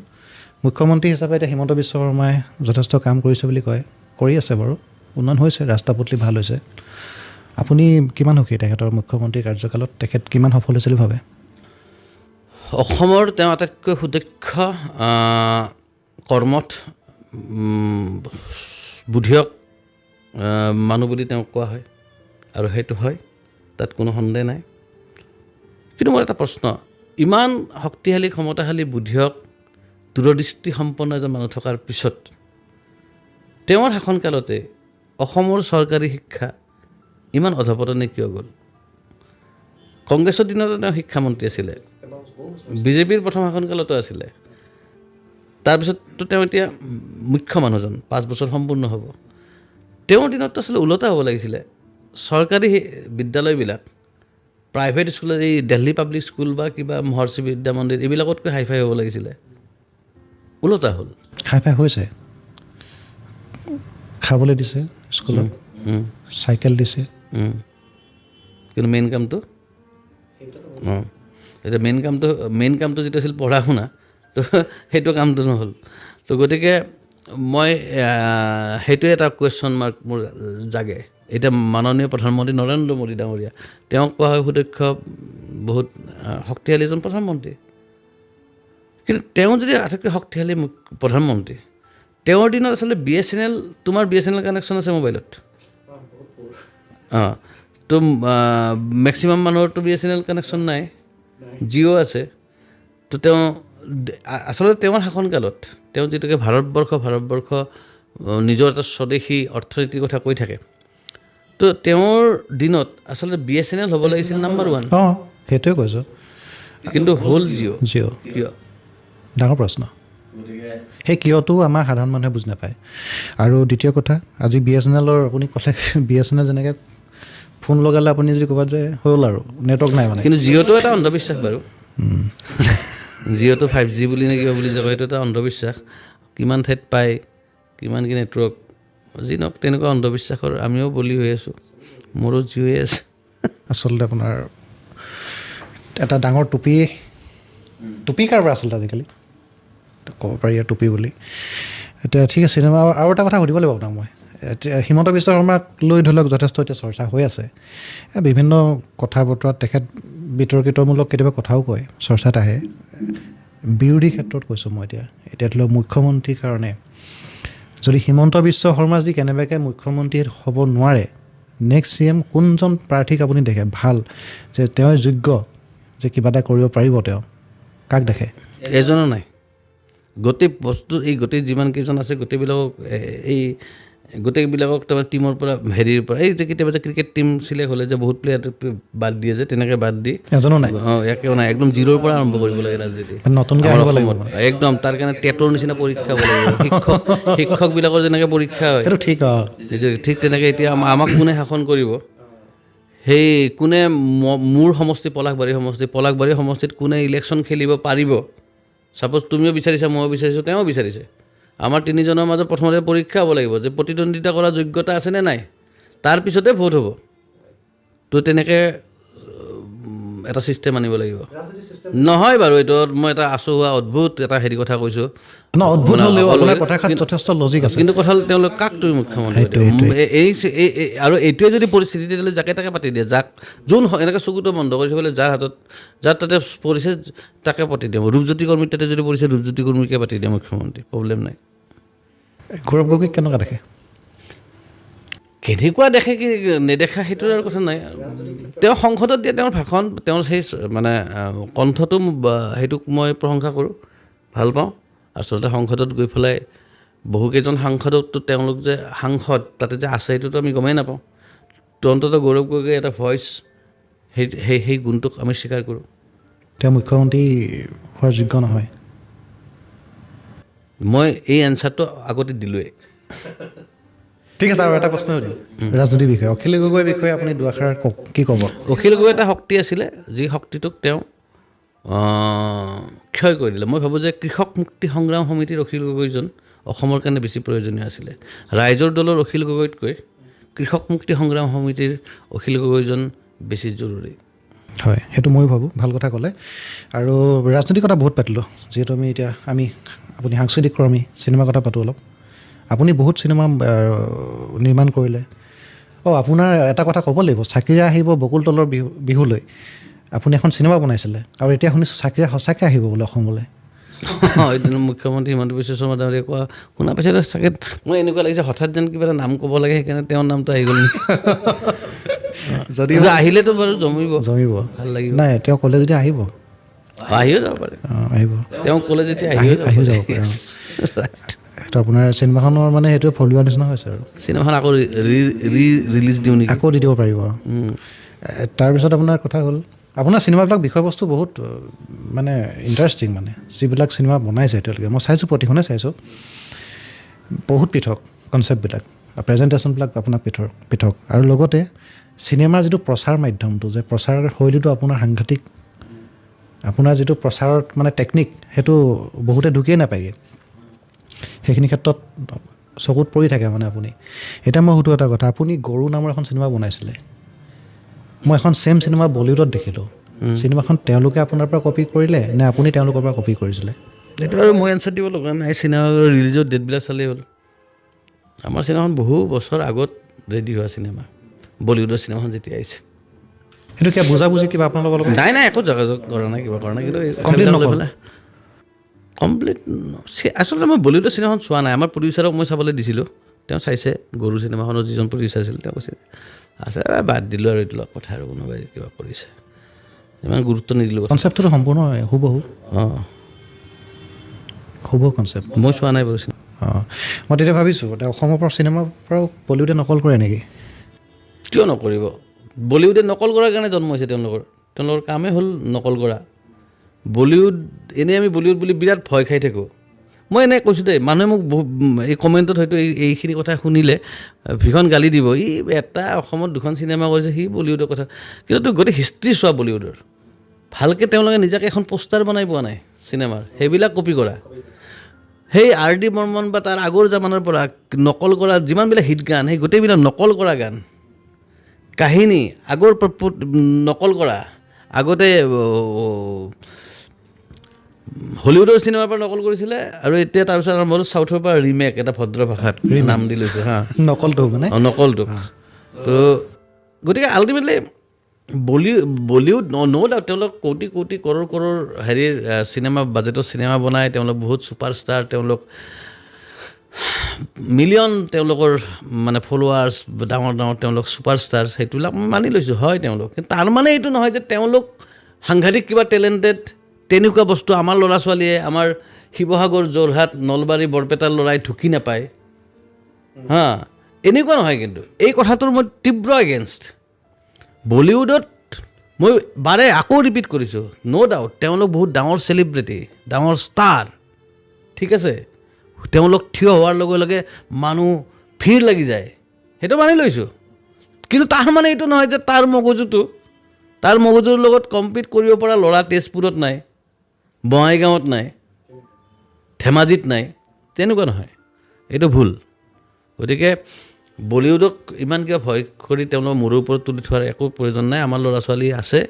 মুখ্যমন্ত্ৰী হিচাপে এতিয়া হিমন্ত বিশ্ব শৰ্মাই যথেষ্ট কাম কৰিছে বুলি কয়, কৰি আছে বাৰু, উন্নয়ন হৈছে, ৰাস্তা পদূলি ভাল হৈছে। আপুনি কিমান সুখী তেখেতৰ মুখ্যমন্ত্ৰী কাৰ্যকালত? তেখেত কিমান সফল হৈছে বুলি ভাবে? অসমৰ তেওঁ আটাইতকৈ সুদক্ষ কৰ্মঠ বুদ্ধিয়ক মানুহ বুলি তেওঁক কোৱা হয়, আৰু সেইটো হয়, তাত কোনো সন্দেহ নাই। কিন্তু মোৰ এটা প্ৰশ্ন, ইমান শক্তিশালী ক্ষমতাশালী বুদ্ধিয়ক দূৰদৃষ্টি সম্পন্ন এজন মানুহ থকাৰ পিছত তেওঁৰ শাসনকালতে অসমৰ চৰকাৰী শিক্ষা ইমান অধপতনে কিয় গ'ল? কংগ্ৰেছৰ দিনতো তেওঁ শিক্ষামন্ত্ৰী আছিলে, বিজেপিৰ প্ৰথম শাসনকালতো আছিলে, তাৰপিছততো তেওঁ এতিয়া মুখ্য মানুহজন, 5 বছৰ সম্পূৰ্ণ হ'ব। তেওঁৰ দিনততো আচলতে ওলোটা হ'ব লাগিছিলে। চৰকাৰী বিদ্যালয়বিলাক প্ৰাইভেট স্কুলৰ, এই দিল্লী পাব্লিক স্কুল বা কিবা মহৰ্ষি বিদ্যা মন্দিৰ, এইবিলাকতকৈ হাইফাই হ'ব লাগিছিলে, ওলোটা হ'ল। হাইফাই হৈছে, খাবলৈ দিছে স্কুলত, চাইকেল দিছে, কিন্তু মেইন কামটো এতিয়া মেইন কামটো যিটো আছিল পঢ়া শুনা, তো সেইটো কামটো নহ'ল। তো গতিকে মই সেইটোৱে এটা কুৱেশ্যন মাৰ্ক মোৰ জাগে। এতিয়া মাননীয় প্ৰধানমন্ত্ৰী নৰেন্দ্ৰ মোদী ডাঙৰীয়া, তেওঁক কোৱা হয় সুদক্ষ, বহুত শক্তিশালী এজন প্ৰধানমন্ত্ৰী। কিন্তু তেওঁ যদি আটাইতকৈ শক্তিশালী প্ৰধানমন্ত্ৰী, তেওঁৰ দিনত আচলতে BSNL, তোমাৰ BSNL কানেকশ্যন আছে মোবাইলত? তো মেক্সিমাম মানুহৰতো BSNL কানেকশ্যন নাই, জিঅ' আছে। তো তেওঁ আচলতে তেওঁৰ শাসনকালত, তেওঁ যিটোকে ভাৰতবৰ্ষ নিজৰ এটা স্বদেশী অৰ্থনীতিৰ কথা কৈ থাকে, তো তেওঁৰ দিনত আচলতে BSNL হ'ব লাগিছিল নাম্বাৰ 1। সেইটোৱে কৈছোঁ, কিন্তু হ'ল জিঅ'। কিয়? ডাঙৰ প্ৰশ্ন। সেই কিয়টো আমাৰ সাধাৰণ মানুহে বুজি নাপায়। আৰু দ্বিতীয় কথা, আজি BSNLৰ আপুনি ক'লে, BSNL যেনেকৈ ফোন লগালে আপুনি যদি ক'ৰবাত যে হ'ল আৰু নেটৱৰ্ক নাই মানে, কিন্তু জিঅ'টো এটা অন্ধবিশ্বাস বাৰু। জিঅ'টো 5G বুলি নে কিবা বুলি যে কয়, সেইটো এটা অন্ধবিশ্বাস। কিমান ঠাইত পায়, কিমান কি নেটৱৰ্ক, যি নহওক তেনেকুৱা অন্ধবিশ্বাসৰ আমিও বলি হৈ আছোঁ। মোৰো জিঅ'য়ে আছে। আচলতে আপোনাৰ এটা ডাঙৰ টুপি কাৰবাৰ আচলতে আজিকালি ক'ব পাৰি আৰু টুপি বুলি। এতিয়া ঠিক আছে, চিনেমা আৰু এটা কথা সুধিব লাগিব আপোনাক মই। এতিয়া হিমন্ত বিশ্ব শৰ্মাক লৈ ধৰি লওক যথেষ্ট এতিয়া চৰ্চা হৈ আছে, বিভিন্ন কথা বতৰাত তেখেত বিতৰ্কিতমূলক কেতিয়াবা কথাও কয়, চৰ্চাত আহে। বিৰোধী ক্ষেত্ৰত কৈছোঁ মই, এতিয়া ধৰি লওক মুখ্যমন্ত্ৰীৰ কাৰণে যদি হিমন্ত বিশ্ব শৰ্মা যদি কেনেবাকৈ মুখ্যমন্ত্ৰী হ'ব নোৱাৰে, নেক্সট CM কোনজন প্ৰাৰ্থীক আপুনি দেখে ভাল, যে তেওঁ যোগ্য, যে কিবা এটা কৰিব পাৰিব, তেওঁ কাক দেখে? এজনো নাই। গোটেই বস্তু, এই গোটেই যিমান কেইজন আছে গোটেইবিলাকক এই গোটেইবিলাকক তাৰমানে টীমৰ পৰা হেৰিৰ পৰা এই যে কেতিয়াবা যে ক্ৰিকেট টীম চিলেক্ট হ'লে যে বহুত প্লেয়াৰ বাদ দিয়ে যে তেনেকৈ বাদ দি এজনো নাই একেও নাই একদম জিৰ'ৰ পৰা আৰম্ভ কৰিব লাগে ৰাজনীতি নতুনকৈ আমাৰ আহিব লাগিব অসমত একদম তাৰ কাৰণে টেটৰ নিচিনা পৰীক্ষা হ'ব লাগিব শিক্ষকবিলাকৰ যেনেকৈ পৰীক্ষা হয় এইটো ঠিক ঠিক তেনেকৈ এতিয়া আমাক কোনে শাসন কৰিব সেই কোনে মোৰ সমষ্টি পলাশবাৰী সমষ্টিত কোনে ইলেকশ্যন খেলিব পাৰিব ছাপ'জ তুমিও বিচাৰিছা ময়ো বিচাৰিছোঁ তেওঁ বিচাৰিছে আমাৰ তিনিজনৰ মাজত প্ৰথমতে পৰীক্ষা হ'ব লাগিব যে প্ৰতিদ্বন্দ্বিতা কৰাৰ যোগ্যতা আছেনে নাই তাৰপিছতে ভোট হ'ব তো তেনেকৈ এটা ছিষ্টেম আনিব লাগিব নহয় বাৰু এইটো মই এটা আচহুৱা অদ্ভুত এটা হেৰি কথা কৈছোঁ অদ্ভুত হ'লেও আপোনাৰ কথাষাৰ যথেষ্ট লজিক আছে কিন্তু কথা হ'ল তেওঁলোক কাক তুমি মুখ্যমন্ত্ৰী আৰু এইটোৱে যদি পৰিস্থিতি তেতিয়াহ'লে যাকে তাকে পাতি দিয়ে যাক যোন এনেকৈ চকুটো বন্ধ কৰি থ'বলৈ যাৰ তাতে পৰিছে তাকে পাতি দিওঁ ৰূপজ্যোতি কৰ্মীৰ তাতে যদি পৰিছে ৰূপজ্যোতি কৰ্মীকে পাতি দিয়ে মুখ্যমন্ত্ৰী প্ৰব্লেম নাই গৌৰৱ গগৈক কেনেকুৱা দেখে কেনেকুৱা দেখে কি নেদেখা সেইটোৰ আৰু কথা নাই তেওঁ সংসদত দিয়া তেওঁৰ ভাষণ তেওঁৰ সেই মানে কণ্ঠটো সেইটোক মই প্ৰশংসা কৰোঁ ভাল পাওঁ আচলতে সংসদত গৈ পেলাই বহুকেইজন সাংসদকতো তেওঁলোক যে সাংসদ তাতে যে আছে সেইটোতো আমি গমেই নাপাওঁ তো অন্ততঃ গৌৰৱ গগৈ এটা ভইচ সেই গুণটোক আমি স্বীকাৰ কৰোঁ তেওঁ মুখ্যমন্ত্ৰী হোৱাৰ যোগ্য নহয় মই এই এনচাৰটো আগতে দিলোঁৱেই ঠিক আছে আৰু এটা প্ৰশ্ন সুধিম ৰাজনীতিৰ বিষয়ে অখিল গগৈৰ বিষয়ে আপুনি দুআষাৰ কওক কি ক'ব অখিল গগৈ এটা শক্তি আছিলে যি শক্তিটোক তেওঁ ক্ষয় কৰি দিলে মই ভাবোঁ যে কৃষক মুক্তি সংগ্ৰাম সমিতিৰ অখিল গগৈজন অসমৰ কাৰণে বেছি প্ৰয়োজনীয় আছিলে ৰাইজৰ দলৰ অখিল গগৈতকৈ কৃষক মুক্তি সংগ্ৰাম সমিতিৰ অখিল গগৈজন বেছি জৰুৰী হয় সেইটো ময়ো ভাবোঁ ভাল কথা ক'লে আৰু ৰাজনীতিৰ কথা বহুত পাতিলোঁ যিহেতু আমি আপুনি সাংস্কৃতিক কৰ্মী চিনেমাৰ কথা পাতোঁ অলপ আপুনি বহুত চিনেমা নিৰ্মাণ কৰিলে আপোনাৰ এটা কথা ক'ব লাগিব চাকিৰা আহিব বকুল তলৰ বিহুলৈ আপুনি এখন চিনেমা বনাইছিলে আৰু এতিয়া শুনিছোঁ চাকিৰা সঁচাকৈ আহিব বোলে অসমলৈ এইদিন মুখ্যমন্ত্ৰী হিমন্ত বিশ্ব শৰ্মা ডাঙৰীয়াই কোৱা শুনা পাইছে চাগে মোৰ এনেকুৱা লাগিছে হঠাৎ যেন কিবা এটা নাম ক'ব লাগে সেইকাৰণে তেওঁৰ নামটো আহি গ'ল যদি আহিলেতো বাৰু জমিব ভাল লাগিব নাই তেওঁ ক'লে যদি আহিব আহিও যাব পাৰে আহিব তেওঁ ক'লে যেতিয়া আহিও যাব পাৰে সেইটো আপোনাৰ চিনেমাখনৰ মানে সেইটোৱে ফলিওৱা নিচিনা হৈছে আৰু চিনেমাখন আকৌ ৰিলিজ দিওঁ নেকি আকৌ দি দিব পাৰিব তাৰপিছত আপোনাৰ কথা হ'ল আপোনাৰ চিনেমাবিলাক বিষয়বস্তু বহুত মানে ইণ্টাৰেষ্টিং মানে যিবিলাক চিনেমা বনাইছে এতিয়ালৈকে মই চাইছোঁ প্ৰতিখনে চাইছোঁ বহুত পৃথক কনচেপ্টবিলাক প্ৰেজেণ্টেশ্যনবিলাক আপোনাৰ পৃথক আৰু লগতে চিনেমাৰ যিটো প্ৰচাৰ মাধ্যমটো যে প্ৰচাৰ শৈলীটো আপোনাৰ সাংঘাতিক আপোনাৰ যিটো প্ৰচাৰত মানে টেকনিক সেইটো বহুতে ঢুকিয়ে নাপায়গৈ সেইখিনি ক্ষেত্ৰত চকুত পৰি থাকে মানে আপুনি এতিয়া মই সুধোঁ এটা কথা আপুনি গৰু নামৰ এখন চিনেমা বনাইছিলে মই এখন ছেম চিনেমা বলিউডত দেখিলোঁ চিনেমাখন তেওঁলোকে আপোনাৰ পৰা কপি কৰিলে নে আপুনি তেওঁলোকৰ পৰা কপি কৰিছিলে এইটো আৰু মই এনচাৰ দিব লগা নাই চিনেমা ৰিলিজৰ ডেটবিলাক চালেই হ'ল আমাৰ চিনেমাখন বহু বছৰ আগত ৰেডি হোৱা চিনেমা বলিউডৰ চিনেমাখন যেতিয়া আহিছে সেইটো কিবা বুজাবুজি কিবা আপোনালোকৰ লগত নাই একো যোগাযোগ কৰা নাই কিবা কৰা নাই কিন্তু কমপ্লিট আচলতে মই বলিউডৰ চিনেমাখন চোৱা নাই আমাৰ প্ৰডিউচাৰক মই চাবলৈ দিছিলোঁ তেওঁ চাইছে গৰু চিনেমাখনৰ যিজন প্ৰডিউচাৰ আছিল তেওঁ কৈছে আছে বাদ দিলোঁ আৰু এইটো কথা আৰু কোনোবাই কিবা কৰিছে ইমান গুৰুত্ব নিদিলোঁ কনচেপ্টটো সম্পূৰ্ণ হুবহু হুবহু কনচেপ্ট মই চোৱা নাই বাৰু মই তেতিয়া ভাবিছোঁ অসমৰ পৰা চিনেমাৰ পৰাও বলিউডে নকল কৰে নেকি কিয় নকৰিব বলিউডে নকল কৰাৰ কাৰণে জন্ম হৈছে তেওঁলোকৰ কামেই হ'ল নকল কৰা বলিউড এনেই আমি বলিউড বুলি বিৰাট ভয় খাই থাকোঁ মই এনেই কৈছোঁ দেই মানুহে মোক এই কমেণ্টত হয়তো এইখিনি কথা শুনিলে ভীষণ গালি দিব এটা অসমত দুখন চিনেমা কৰিছে সি বলিউডৰ কথা কিন্তু গোটেই হিষ্ট্ৰী চোৱা বলিউডৰ ভালকৈ তেওঁলোকে নিজাকৈ এখন পোষ্টাৰ বনাই পোৱা নাই চিনেমাৰ সেইবিলাক কপি কৰা সেই R.D. বৰ্মন বা তাৰ আগৰ জামানাৰ পৰা নকল কৰা যিমানবিলাক হিট গান সেই গোটেইবিলাক নকল কৰা গান কাহিনী আগৰ নকল কৰা আগতে হলিউডৰ চিনেমাৰ পৰা নকল কৰিছিলে আৰু এতিয়া তাৰপিছত আৰম্ভ হ'ল চাউথৰ পৰা ৰিমেক এটা ভদ্ৰ ভাষাত নাম দি লৈছে নকলটো মানে নকলটো তো গতিকে আল্টিমেটলি বলিউড ন' ডাউট তেওঁলোক কোটি কোটি কৰোৰ হেৰিৰ চিনেমা বাজেটৰ চিনেমা বনায় তেওঁলোক বহুত ছুপাৰষ্টাৰ তেওঁলোক মিলিয়ন তেওঁলোকৰ মানে ফলোৱাৰ্ছ ডাঙৰ তেওঁলোক ছুপাৰষ্টাৰ সেইটোবিলাক মই মানি লৈছোঁ হয় তেওঁলোক কিন্তু তাৰ মানে এইটো নহয় যে তেওঁলোক সাংঘাতিক কিবা টেলেণ্টেড তেনেকুৱা বস্তু আমাৰ ল'ৰা ছোৱালীয়ে আমাৰ শিৱসাগৰ যোৰহাট নলবাৰী বৰপেটাৰ ল'ৰাই ঢুকি নাপায় এনেকুৱা নহয় কিন্তু এই কথাটোৰ মই তীব্ৰ এগেইনষ্ট বলিউডত মই বাৰে আকৌ ৰিপিট কৰিছোঁ ন' ডাউট তেওঁলোক বহুত ডাঙৰ চেলিব্ৰিটি ডাঙৰ ষ্টাৰ ঠিক আছে তেওঁলোক থিয় হোৱাৰ লগে লগে মানুহ ভিৰ লাগি যায় সেইটো মানি লৈছোঁ কিন্তু তাৰ মানে এইটো নহয় যে তাৰ মগজুৰ লগত কম্পিট কৰিব পৰা ল'ৰা তেজপুৰত নাই বঙাইগাঁৱত নাই ধেমাজিত নাই তেনেকুৱা নহয় এইটো ভুল গতিকে বলিউডক ইমান কিবা ভয় কৰি তেওঁলোকক মূৰৰ ওপৰত তুলি থোৱাৰ একো প্ৰয়োজন নাই আমাৰ ল'ৰা ছোৱালী আছে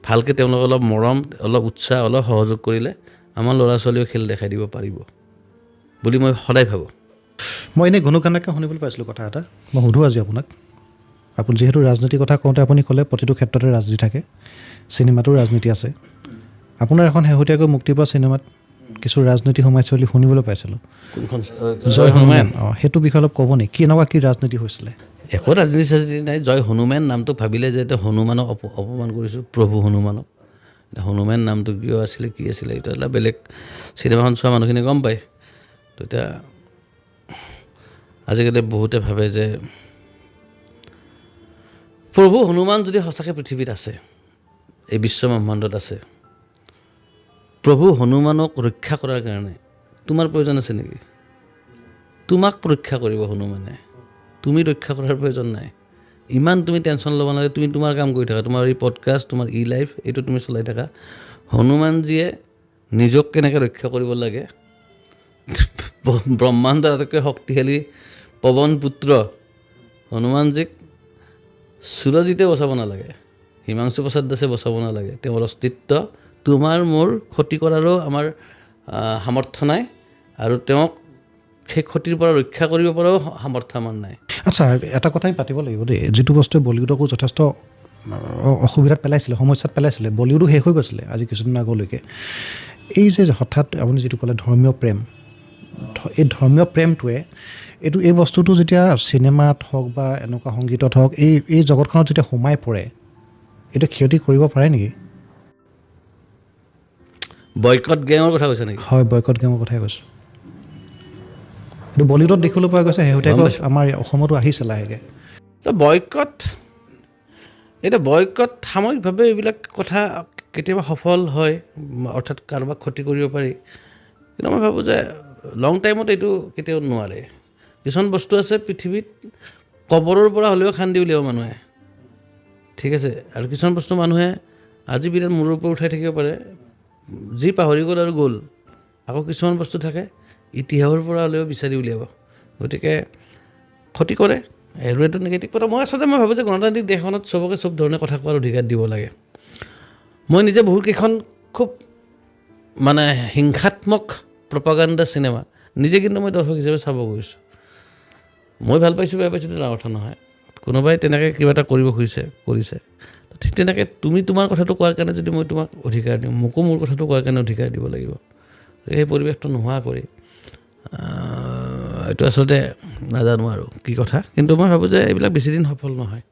ভালকৈ তেওঁলোকক অলপ মৰম অলপ উৎসাহ অলপ সহযোগ কৰিলে আমাৰ ল'ৰা ছোৱালীয়েও খেল দেখাই দিব পাৰিব বুলি মই সদায় ভাবোঁ মই এনেই ঘনুকানাকৈ শুনিবলৈ পাইছিলোঁ কথা এটা মই সুধোঁ আজি আপোনাক আপুনি যিহেতু ৰাজনীতিৰ কথা কওঁতে আপুনি ক'লে প্ৰতিটো ক্ষেত্ৰতে ৰাজনীতি থাকে চিনেমাতো ৰাজনীতি আছে আপোনাৰ এখন শেহতীয়াকৈ মুক্তি পোৱা চিনেমাত কিছু ৰাজনীতি সোমাইছে বুলি শুনিবলৈ পাইছিলোঁ কোনখন জয় হনুমান সেইটো বিষয়ে অলপ ক'ব নেকি কেনেকুৱা কি ৰাজনীতি হৈছিলে একো ৰাজনীতি নাই জয় হনুমান নামটো ভাবিলে যে এতিয়া হনুমানক অপমান কৰিছোঁ প্ৰভু হনুমানক হনুমান নামটো কিয় আছিলে কি আছিলে এইটো এটা বেলেগ চিনেমাখন চোৱা মানুহখিনি গম পায় তো এতিয়া আজিকালি বহুতে ভাবে যে প্ৰভু হনুমান যদি সঁচাকৈ পৃথিৱীত আছে এই বিশ্ব ব্ৰহ্মাণ্ডত আছে প্ৰভু হনুমানক ৰক্ষা কৰাৰ কাৰণে তোমাৰ প্ৰয়োজন আছে নেকি তোমাক ৰক্ষা কৰিব হনুমানে তুমি ৰক্ষা কৰাৰ প্ৰয়োজন নাই ইমান তুমি টেনশ্যন ল'ব নালাগে তুমি তোমাৰ কাম কৰি থাকা তোমাৰ এই পডকাষ্ট তোমাৰ ই লাইফ এইটো তুমি চলাই থাকা হনুমানজীয়ে নিজক কেনেকৈ ৰক্ষা কৰিব লাগে ব্ৰহ্মাণ্ডৰ আটাইতকৈ শক্তিশালী পৱন পুত্ৰ হনুমানজীক সুৰজিতে বচাব নালাগে হিমাংশু প্ৰসাদ দাসে বচাব নালাগে তেওঁৰ অস্তিত্ব তোমাৰ মোৰ ক্ষতি কৰাৰো আমাৰ সামৰ্থ্য নাই আৰু তেওঁক সেই ক্ষতিৰ পৰা ৰক্ষা কৰিব পৰাও সামৰ্থ্য আমাৰ নাই আচ্ছা এটা কথাই পাতিব লাগিব দেই যিটো বস্তুৱে বলিউডকো যথেষ্ট অসুবিধাত পেলাইছিলে সমস্যাত পেলাইছিলে বলিউডো শেষ হৈ গৈছিলে আজি কিছুদিন আগলৈকে এই যে হঠাৎ আপুনি যিটো ক'লে ধৰ্মীয় প্ৰেম এই ধৰ্মীয় প্ৰেমটোৱে এই বস্তুটো যেতিয়া চিনেমাত হওক বা এনেকুৱা সংগীতত হওক এই জগতখনত যেতিয়া সোমাই পৰে এইটো ক্ষতি কৰিব পাৰে নেকি বয়কট গেঙৰ কথা কৈছে নেকি হয় বয়কট গেঙৰ কথাই কৈছোঁ এইটো বলিউডত দেখিবলৈ পোৱা গৈছে শেহতীয়াকৈ আমাৰ অসমতো আহিছে লাহেকৈ বয়কট সাময়িকভাৱে এইবিলাক কথা কেতিয়াবা সফল হয় অৰ্থাৎ কাৰোবাক ক্ষতি কৰিব পাৰি কিন্তু মই ভাবোঁ যে লং টাইমত এইটো কেতিয়াও নোৱাৰে কিছুমান বস্তু আছে পৃথিৱীত কবৰৰ পৰা হ'লেও খান্দি উলিয়াব মানুহে ঠিক আছে আৰু কিছুমান বস্তু মানুহে আজি বিৰাট মূৰৰ ওপৰত উঠাই থাকিব পাৰে যি পাহৰি গ'ল আৰু গ'ল আকৌ কিছুমান বস্তু থাকে ইতিহাসৰ পৰা হ'লেও বিচাৰি উলিয়াব গতিকে ক্ষতি কৰে আৰু এইটো নিগেটিভ কথা মই আচলতে মই ভাবোঁ যে গণতান্ত্ৰিক দেশখনত চবকে চব ধৰণে কথা কোৱাৰ অধিকাৰ দিব লাগে মই নিজে বহুতকেইখন খুব মানে হিংসাত্মক প্ৰপাগাণ্ডা চিনেমা নিজে কিন্তু মই দৰ্শক হিচাপে চাব গৈছোঁ মই ভাল পাইছোঁ বেয়া পাইছোঁ ডাঙৰ কথা নহয় কোনোবাই তেনেকৈ কিবা এটা কৰিব কৰিছে ঠিক তেনেকৈ তুমি তোমাৰ কথাটো কোৱাৰ কাৰণে যদি মই তোমাক অধিকাৰ দিওঁ মোকো মোৰ কথাটো কোৱাৰ কাৰণে অধিকাৰ দিব লাগিব সেই পৰিৱেশটো নোহোৱা কৰি এইটো আচলতে নাজানো আৰু কি কথা কিন্তু মই ভাবোঁ যে এইবিলাক বেছিদিন সফল নহয়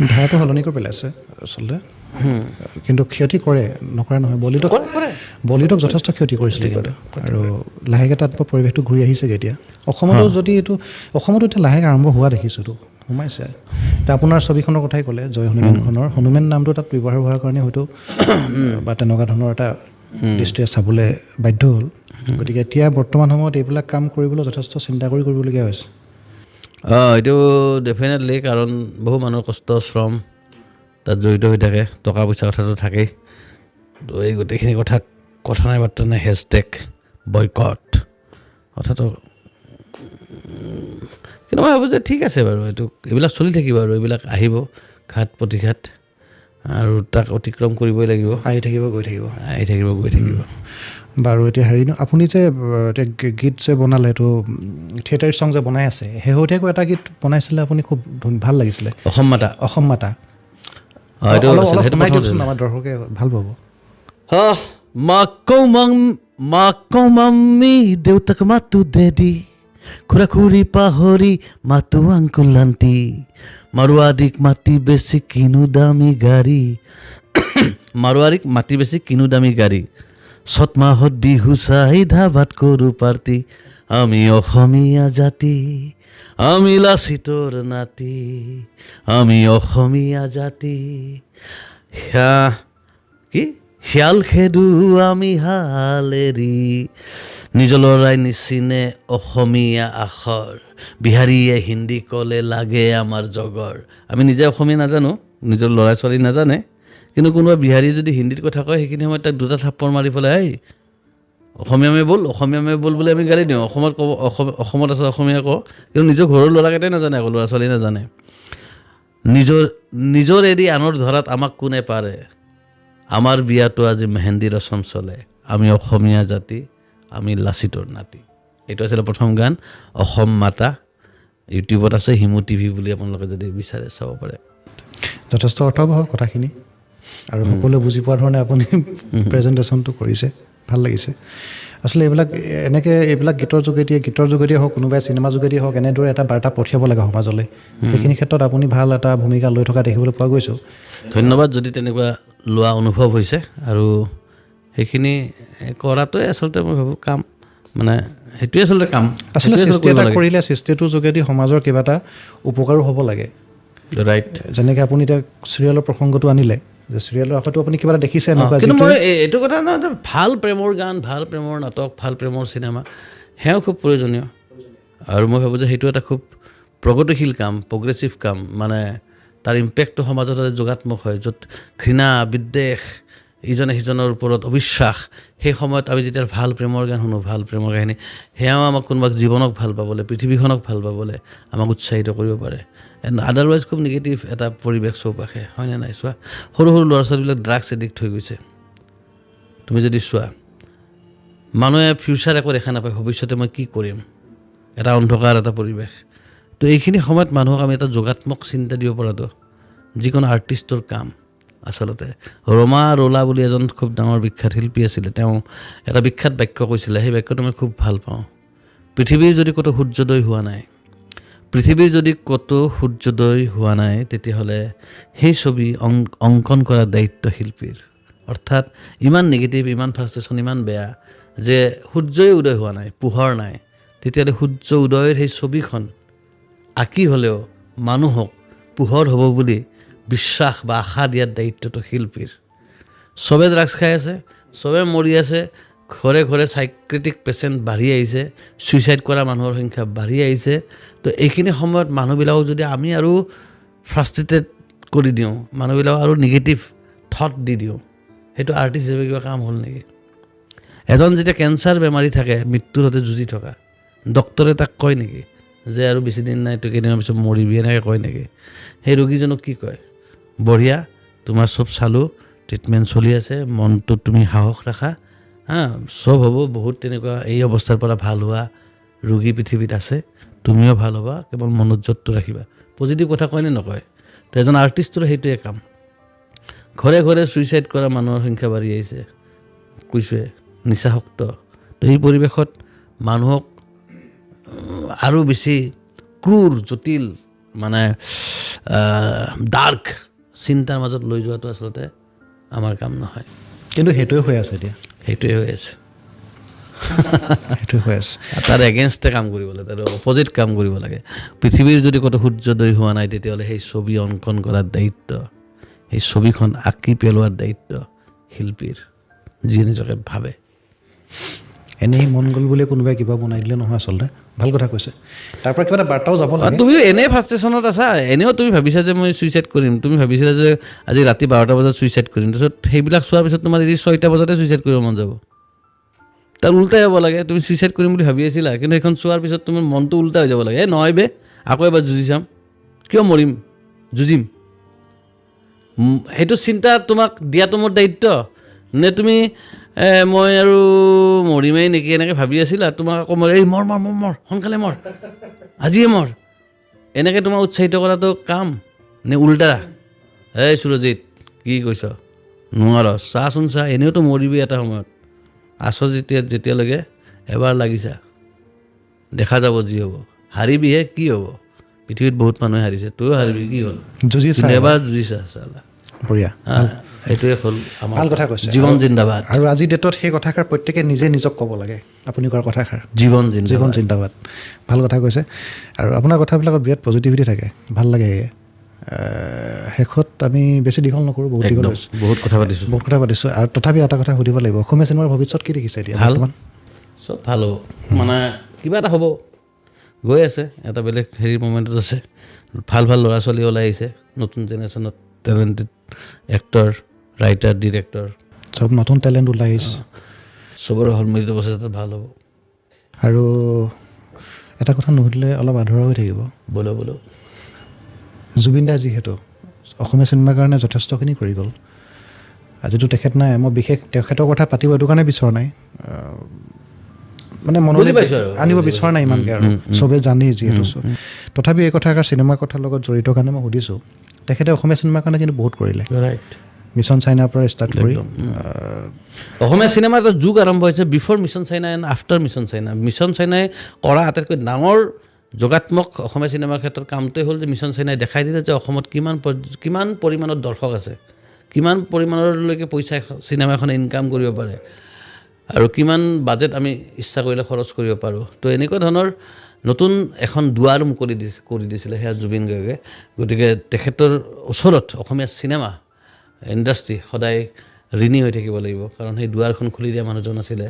ধাৰাটো সলনি কৰি পেলাইছে আচলতে কিন্তু ক্ষতি কৰে নকৰা নহয় বলিউডক যথেষ্ট ক্ষতি কৰিছিলে কিন্তু আৰু লাহেকৈ তাত পৰিৱেশটো ঘূৰি আহিছেগৈ এতিয়া অসমতো যদি এইটো অসমতো এতিয়া লাহেকৈ আৰম্ভ হোৱা দেখিছোঁতো সোমাইছে এতিয়া আপোনাৰ ছবিখনৰ কথাই ক'লে জয় হনুমানখনৰ হনুমান নামটো তাত ব্যৱহাৰ হোৱাৰ কাৰণে হয়তো বা তেনেকুৱা ধৰণৰ এটা দৃষ্টিৰে চাবলৈ বাধ্য হ'ল গতিকে এতিয়া বৰ্তমান সময়ত এইবিলাক কাম কৰিবলৈ যথেষ্ট চিন্তা কৰিবলগীয়া হৈছে এইটো ডেফিনেটলি কাৰণ বহু মানুহৰ কষ্ট শ্ৰম তাত জড়িত হৈ থাকে টকা পইচা কথাটো থাকেই তো এই গোটেইখিনি কথা নাই বাৰ্তা নাই হেছটেগ বয়কট কথাটো কিন্তু মই ভাবোঁ যে ঠিক আছে বাৰু এইবিলাক চলি থাকিব আৰু এইবিলাক আহিব ঘাট প্ৰতিঘাত আৰু তাক অতিক্ৰম কৰিবই লাগিব আহি থাকিব গৈ থাকিব বাৰু এতিয়া আপুনি যে এতিয়া গীত যে বনালে এইটো থিয়েটাৰ ছং যে বনাই আছে শেহতীয়াকৈ এটা গীত বনাইছিলে আপুনি খুব ভাল লাগিছিলে অসম মাতা আমাৰ দৰ্শকে ভাল পাব মাকৌ মাম্মি দেউতাক মাতো দেদি খুৰা খুৰী পাহৰি মাতো আংকুল আণ্টি মাৰোৱাৰীক মাটি বেছি কিনো দামী গাড়ী চ'ত মাহত বিহু চাই ধাবাত কৰোঁ পাৰ্টি আমি অসমীয়া জাতি আমি লাচিতৰ নাতি আমি অসমীয়া জাতি কি শিয়াল খেদো আমি হালেৰি নিজৰ ল'ৰাই নিচিনে অসমীয়া আখৰ বিহাৰীয়ে হিন্দী ক'লে লাগে আমাৰ জগৰ আমি নিজে অসমীয়া নাজানো নিজৰ ল'ৰা ছোৱালী নাজানে কিন্তু কোনোবা বিহাৰী যদি হিন্দীত কথা কয় সেইখিনি সময়ত তাক দুটা থাপ্পৰ মাৰি পেলাই এই অসমীয়া মে বল বুলি আমি গালি দিওঁ অসমত ক'ব অসমত আছে অসমীয়া কওঁ কিন্তু নিজৰ ঘৰৰ ল'ৰাকেইটাই নাজানে আকৌ ল'ৰা ছোৱালী নাজানে নিজৰ এৰি আনৰ ধৰাত আমাক কোনে পাৰে আমাৰ বিয়াটো আজি মেহেন্দি ৰচম চলে আমি অসমীয়া জাতি আমি লাচিতৰ নাতি এইটো আছিলে প্ৰথম গান অসম মাতা ইউটিউবত আছে হিমু টিভি বুলি আপোনালোকে যদি বিচাৰে চাব পাৰে যথেষ্ট অৰ্থবহ কথাখিনি আৰু সকলোৱে বুজি পোৱা ধৰণে আপুনি প্ৰেজেণ্টেশ্যনটো কৰিছে ভাল লাগিছে আচলতে এইবিলাক গীতৰ যোগেদিয়ে হওক কোনোবাই চিনেমা যোগেদিয়ে হওক এনেদৰে এটা বাৰ্তা পঠিয়াব লাগে সমাজলৈ সেইখিনি ক্ষেত্ৰত আপুনি ভাল এটা ভূমিকা লৈ থকা দেখিবলৈ পোৱা গৈছোঁ ধন্যবাদ যদি তেনেকুৱা লোৱা অনুভৱ হৈছে আৰু সেইখিনি কৰাটোৱে আচলতে মই ভাবোঁ কাম মানে সেইটোৱে আচলতে কাম আচলতে সৃষ্টি এটা কৰিলে সৃষ্টিটোৰ যোগেদি সমাজৰ কিবা এটা উপকাৰো হ'ব লাগে ৰাইট যেনেকৈ আপুনি এতিয়া চিৰিয়েলৰ প্ৰসংগটো আনিলে যে চিৰিয়েলৰ হয়তো আপুনি কিবা এটা দেখিছে এনেকুৱা কিন্তু মই এইটো কথা নহয় ভাল প্ৰেমৰ গান ভাল প্ৰেমৰ নাটক ভাল প্ৰেমৰ চিনেমা সেয়াও খুব প্ৰয়োজনীয় আৰু মই ভাবোঁ যে সেইটো এটা খুব প্ৰগতিশীল কাম প্ৰগ্ৰেছিভ কাম মানে তাৰ ইম্পেক্টটো সমাজত যোগাত্মক হয় য'ত ঘৃণা বিদ্বেষ ইজনে সিজনৰ ওপৰত অবিশ্বাস সেই সময়ত আমি যেতিয়া ভাল প্ৰেমৰ গান শুনো ভাল প্ৰেমৰ কাহিনী সেয়াও আমাক কোনোবাক জীৱনক ভাল পাবলৈ পৃথিৱীখনক ভাল পাবলৈ আমাক উৎসাহিত কৰিব পাৰে আদাৰৱাইজ খুব নিগেটিভ এটা পৰিৱেশ চৌপাশে হয়নে নাই চোৱা সৰু ল'ৰা ছোৱালীবিলাক ড্ৰাগছ এডিক্ট হৈ গৈছে তুমি যদি চোৱা মানুহে ফিউচাৰ একো দেখা নাপায় ভৱিষ্যতে মই কি কৰিম এটা অন্ধকাৰ এটা পৰিৱেশ তো এইখিনি সময়ত মানুহক আমি এটা যোগাত্মক চিন্তা দিব পৰাটো যিকোনো আৰ্টিষ্টৰ কাম আচলতে ৰমা ৰোলা বুলি এজন খুব ডাঙৰ বিখ্যাত শিল্পী আছিলে তেওঁ এটা বিখ্যাত বাক্য কৈছিলে সেই বাক্যটো মই খুব ভাল পাওঁ পৃথিৱীৰ যদি ক'তো সূৰ্যোদয় হোৱা নাই তেতিয়াহ'লে সেই ছবি অংকন কৰা দায়িত্ব শিল্পীৰ অৰ্থাৎ ইমান নিগেটিভ ইমান ফ্ৰাষ্ট্ৰেশ্যন ইমান বেয়া যে সূৰ্যই উদয় হোৱা নাই পোহৰ নাই তেতিয়াহ'লে সূৰ্য উদয়ৰ সেই ছবিখন আঁকি হ'লেও মানুহক পোহৰ হ'ব বুলি বিশ্বাস বা আশা দিয়াৰ দায়িত্বটো শিল্পীৰ চবে ড্ৰাগছ খাই আছে চবে মৰি আছে ঘৰে ঘৰে চাইক্ৰেটিক পেচেণ্ট বাঢ়ি আহিছে ছুইচাইড কৰা মানুহৰ সংখ্যা বাঢ়ি আহিছে তো এইখিনি সময়ত মানুহবিলাকক যদি আমি আৰু ফ্ৰাষ্ট্ৰেটেড কৰি দিওঁ মানুহবিলাকক আৰু নিগেটিভ থট দি দিওঁ সেইটো আৰ্টিষ্ট হিচাপে কিবা কাম হ'ল নেকি এজন যেতিয়া কেঞ্চাৰ বেমাৰী থাকে মৃত্যুৰ সৈতে যুঁজি থকা ডক্তৰে তাক কয় নেকি যে আৰু বেছি দিন নাই তই কেইদিনমানৰ পিছত মৰিবি এনেকৈ কয় নেকি সেই ৰোগীজনক কি কয় বঢ়িয়া তোমাৰ চব চালোঁ ট্ৰিটমেণ্ট চলি আছে মনটোত তুমি সাহস ৰাখা চব হ'ব বহুত তেনেকুৱা এই অৱস্থাৰ পৰা ভাল হোৱা ৰোগী পৃথিৱীত আছে তুমিও ভাল হ'বা কেৱল মনোযোগটো ৰাখিবা পজিটিভ কথা কয়নে নকয় তো এজন আৰ্টিষ্টৰ সেইটোৱে কাম ঘৰে ঘৰে ছুইচাইড কৰা মানুহৰ সংখ্যা বাঢ়ি আহিছে কৈছোৱে নিচাসক্ত তো এই পৰিৱেশত মানুহক আৰু বেছি ক্ৰূৰ জটিল মানে ডাৰ্ক চিন্তাৰ মাজত লৈ যোৱাটো আচলতে আমাৰ কাম নহয় কিন্তু সেইটোৱে হৈ আছে এতিয়া সেইটোৱে হৈ আছে সেইটোৱে হৈ আছে তাৰ এগেইনষ্টে কাম কৰিব লাগে তাৰ অপজিট কাম কৰিব লাগে পৃথিৱীৰ যদি ক'তো সূৰ্যোদয় হোৱা নাই তেতিয়াহ'লে সেই ছবি অংকন কৰাৰ দায়িত্ব সেই ছবিখন আঁকি পেলোৱাৰ দায়িত্ব শিল্পীৰ যিয়ে নিজকে ভাবে এনেই মন গ'ল বুলি কোনোবাই কিবা বনাই দিলে নহয় আচলতে ভাল কথা কৈছে তাৰ পৰা কিবা এটা বাৰ্তাও যাব লাগে তুমি এনেই ফ্ৰাষ্ট্ৰেশ্যনত আছা এনেও তুমি ভাবিছা যে মই ছুইচাইড কৰিম তুমি ভাবিছিলা যে আজি ৰাতি 12টা বজাত ছুইচাইড কৰিম তাৰপিছত সেইবিলাক চোৱাৰ পিছত তোমাৰ যদি 6টা বজাতে ছুইচাইড কৰিব মন যাব তাৰ উল্টাই হ'ব লাগে তুমি ছুইচাইড কৰিম বুলি ভাবি আছিলা কিন্তু সেইখন চোৱাৰ পিছত তোমাৰ মনটো উল্টা হৈ যাব লাগে নহয় বে আকৌ এবাৰ যুঁজি চাম কিয় মৰিম যুঁজিম সেইটো চিন্তা তোমাক দিয়াটো মোৰ দায়িত্ব নে তুমি মই আৰু মৰিমেই নেকি এনেকৈ ভাবি আছিলা তোমাক আকৌ এই মৰ সোনকালে মৰ আজিয়ে মৰ এনেকৈ তোমাক উৎসাহিত কৰাটো কাম নে উল্টা এই সুৰজিত কি কৈছ নোৱাৰ চাচোন চা এনেওতো মৰিবি এটা সময়ত আছ যেতিয়ালৈকে এবাৰ লাগিছা দেখা যাব যি হ'ব হাৰিবিহে কি হ'ব পৃথিৱীত বহুত মানুহে হাৰিছে তয়ো হাৰিবি কি হ'ল এবাৰ যুঁজিছা চালা বঢ়িয়া এইটোৱে হ'ল আমাৰ ভাল কথা কৈছে জীৱন জিন্দাবাদ আৰু আজিৰ ডেটত সেই কথাষাৰ প্ৰত্যেকে নিজে নিজক ক'ব লাগে আপুনি কোৱাৰ কথাষাৰ জীৱন জীৱন জিন্দাবাদ ভাল কথা কৈছে আৰু আপোনাৰ কথাবিলাকত বিৰাট পজিটিভিটি থাকে ভাল লাগে শেষত আমি বেছি দীঘল নকৰোঁ বহুত দীঘল হৈছোঁ বহুত কথা পাতিছোঁ আৰু তথাপি এটা কথা সুধিব লাগিব অসমীয়া চিনেমাৰ ভৱিষ্যত কি দেখিছে এতিয়া ভাল বৰ্তমান চব ভাল হ'ব মানে কিবা এটা হ'ব গৈ আছে এটা বেলেগ হেৰি মমেণ্টত আছে ভাল ভাল ল'ৰা ছোৱালী ওলাই আহিছে নতুন জেনেৰেশ্যনত টেলেণ্টেড এক্টৰ ৰাইটাৰ ডিৰেক্টৰ চব নতুন টেলেণ্ট ওলাই আহিছে চবৰে সন্মিলিত প্ৰচেষ্টাত ভাল হ'ব আৰু এটা কথা নুসুধিলে অলপ আধৰুৱা হৈ থাকিব বোলো জুবিন দা যিহেতু অসমীয়া চিনেমাৰ কাৰণে যথেষ্টখিনি কৰি গ'ল আজিতো তেখেত নাই মই বিশেষ তেখেতৰ কথা পাতিব এইটো কাৰণে বিচৰা নাই মানে মনলৈ আনিব বিচৰা নাই ইমানকৈ আৰু চবেই জানেই যিহেতু তথাপি এই কথাষাৰ চিনেমাৰ কথাৰ লগত জড়িত কাৰণে মই সুধিছোঁ তেখেতে অসমীয়া চিনেমাৰ কাৰণে কিন্তু বহুত কৰিলে ৰাইট মিছন চাইনাৰ পৰা ষ্টাৰ্ট কৰি অসমীয়া চিনেমাৰ এটা যুগ আৰম্ভ হৈছে before mission China and after mission চাইনাই কৰা আটাইতকৈ ডাঙৰ যোগাত্মক অসমীয়া চিনেমাৰ ক্ষেত্ৰত কামটোৱে হ'ল যে মিছন চাইনাই দেখাই দিলে যে অসমত কিমান পৰিমাণৰ দৰ্শক আছে কিমান পৰিমাণৰলৈকে পইচা চিনেমা এখনে ইনকাম কৰিব পাৰে আৰু কিমান বাজেট আমি ইচ্ছা কৰিলে খৰচ কৰিব পাৰোঁ তো এনেকুৱা ধৰণৰ নতুন এখন দুৱাৰ মুকলি কৰি দিছিলে সেয়া জুবিন গাৰ্গে গতিকে তেখেতৰ ওচৰত অসমীয়া চিনেমা ইণ্ডাষ্ট্ৰী সদায় ঋণী হৈ থাকিব লাগিব কাৰণ সেই দুৱাৰখন খুলি দিয়া মানুহজন আছিলে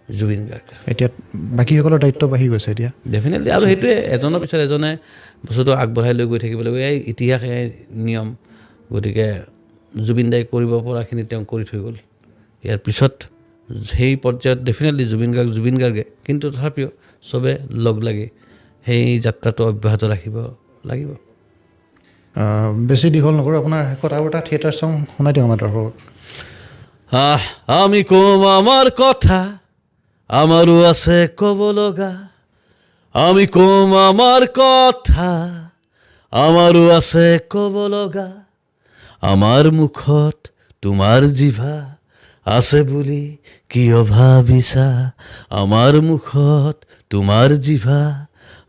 জুবিন গাৰ্গ এতিয়া বাকীসকলৰ দায়িত্ব বাঢ়ি গৈছে এতিয়া ডেফিনেটলি আৰু সেইটোৱে এজনৰ পিছত এজনে বস্তুটো আগবঢ়াই লৈ গৈ থাকিব লাগিব এই ইতিহাস এই নিয়ম গতিকে জুবিন দাই কৰিব পৰাখিনি তেওঁ কৰি থৈ গ'ল ইয়াৰ পিছত সেই পৰ্যায়ত ডেফিনেটলি জুবিন গাৰ্গে কিন্তু তথাপিও চবে লগ লাগি সেই যাত্ৰাটো অব্যাহত ৰাখিব লাগিব বেছি দীঘল নকৰোঁ আপোনাৰ শেষত আৰু এটা থিয়েটাৰ চং শুনাই দিওঁ আমাৰ দৰ্শকক আমি কম আমাৰ কথা আমাৰো আছে ক'ব লগা আমি কম আমাৰ কথা আমাৰো আছে ক'ব লগা আমাৰ মুখত তোমাৰ জিভা আছে বুলি কিয় ভাবিছা আমাৰ মুখত তোমাৰ জিভা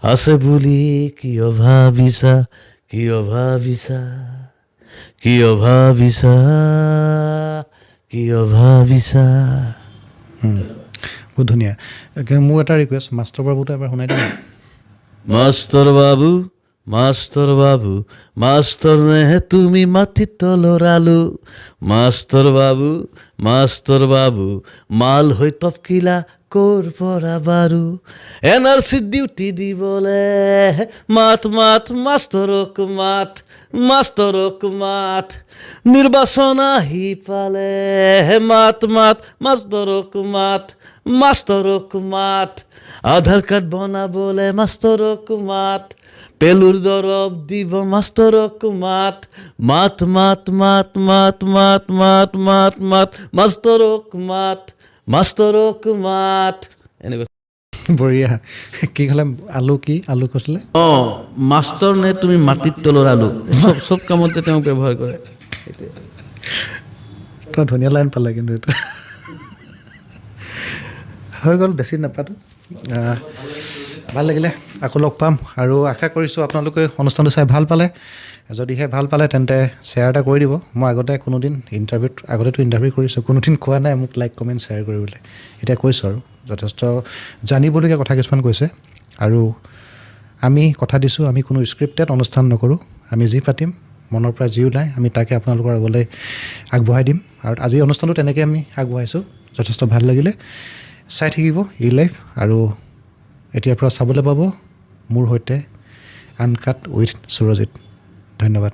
আছে বুলি কিয় ভাবিছা কিয় ভাবিছা কিয় ভাবিছা কিয় ভাবিছা বহুত ধুনীয়া মোৰ এটা ৰিকুৱেষ্ট মাষ্টৰ বাবুটো এবাৰ শুনাই দিম মাষ্টৰ বাবু মাষ্টৰ নেহে তুমি মাটিত তলৰ আলু মাষ্টৰ বাবু মাল হৈ টপকিলা ক'ৰ পৰা বাৰু NRC ডিউটি দিবলে মাত মাষ্টৰক মাত নিৰ্বাচন আহি পালে মাত মাষ্টৰক মাত আধাৰ কাৰ্ড বনাবলে মাষ্টৰক মাত পেলুৰ দৰৱ দিব মাষ্টৰক মাত মাষ্টৰক মাত এনেকুৱা বঢ়িয়া কি ক'লে আলু কৈছিলে মাষ্টৰ নে তুমি মাটিত তলৰ আলু চব কামত যে তেওঁ ব্যৱহাৰ কৰে তই ধুনীয়া লাইন পালে কিন্তু এইটো হৈ গ'ল বেছি নাপাতো ভাল লাগিলে আকৌ লগ পাম আৰু আশা কৰিছোঁ আপোনালোকে অনুষ্ঠানটো চাই ভাল পালে যদিহে ভাল পালে তেন্তে শ্বেয়াৰ এটা কৰি দিব মই আগতেতো ইণ্টাৰভিউ কৰিছোঁ কোনোদিন কোৱা নাই মোক লাইক কমেণ্ট শ্বেয়াৰ কৰিবলৈ এতিয়া কৈছোঁ আৰু যথেষ্ট জানিবলগীয়া কথা কিছুমান কৈছে আৰু আমি কথা দিছোঁ আমি কোনো স্ক্ৰিপ্টেড অনুষ্ঠান নকৰোঁ আমি যি পাতিম মনৰ পৰা যি ওলায় আমি তাকে আপোনালোকৰ আগলৈ আগবঢ়াই দিম আৰু আজি অনুষ্ঠানটো তেনেকৈ আমি আগবঢ়াইছোঁ যথেষ্ট ভাল লাগিলে চাই থাকিব লাইফ আৰু এতিয়াৰ পৰা চাবলৈ পাব মোৰ সৈতে আনকাট উইথ সুৰজিত ধন্যবাদ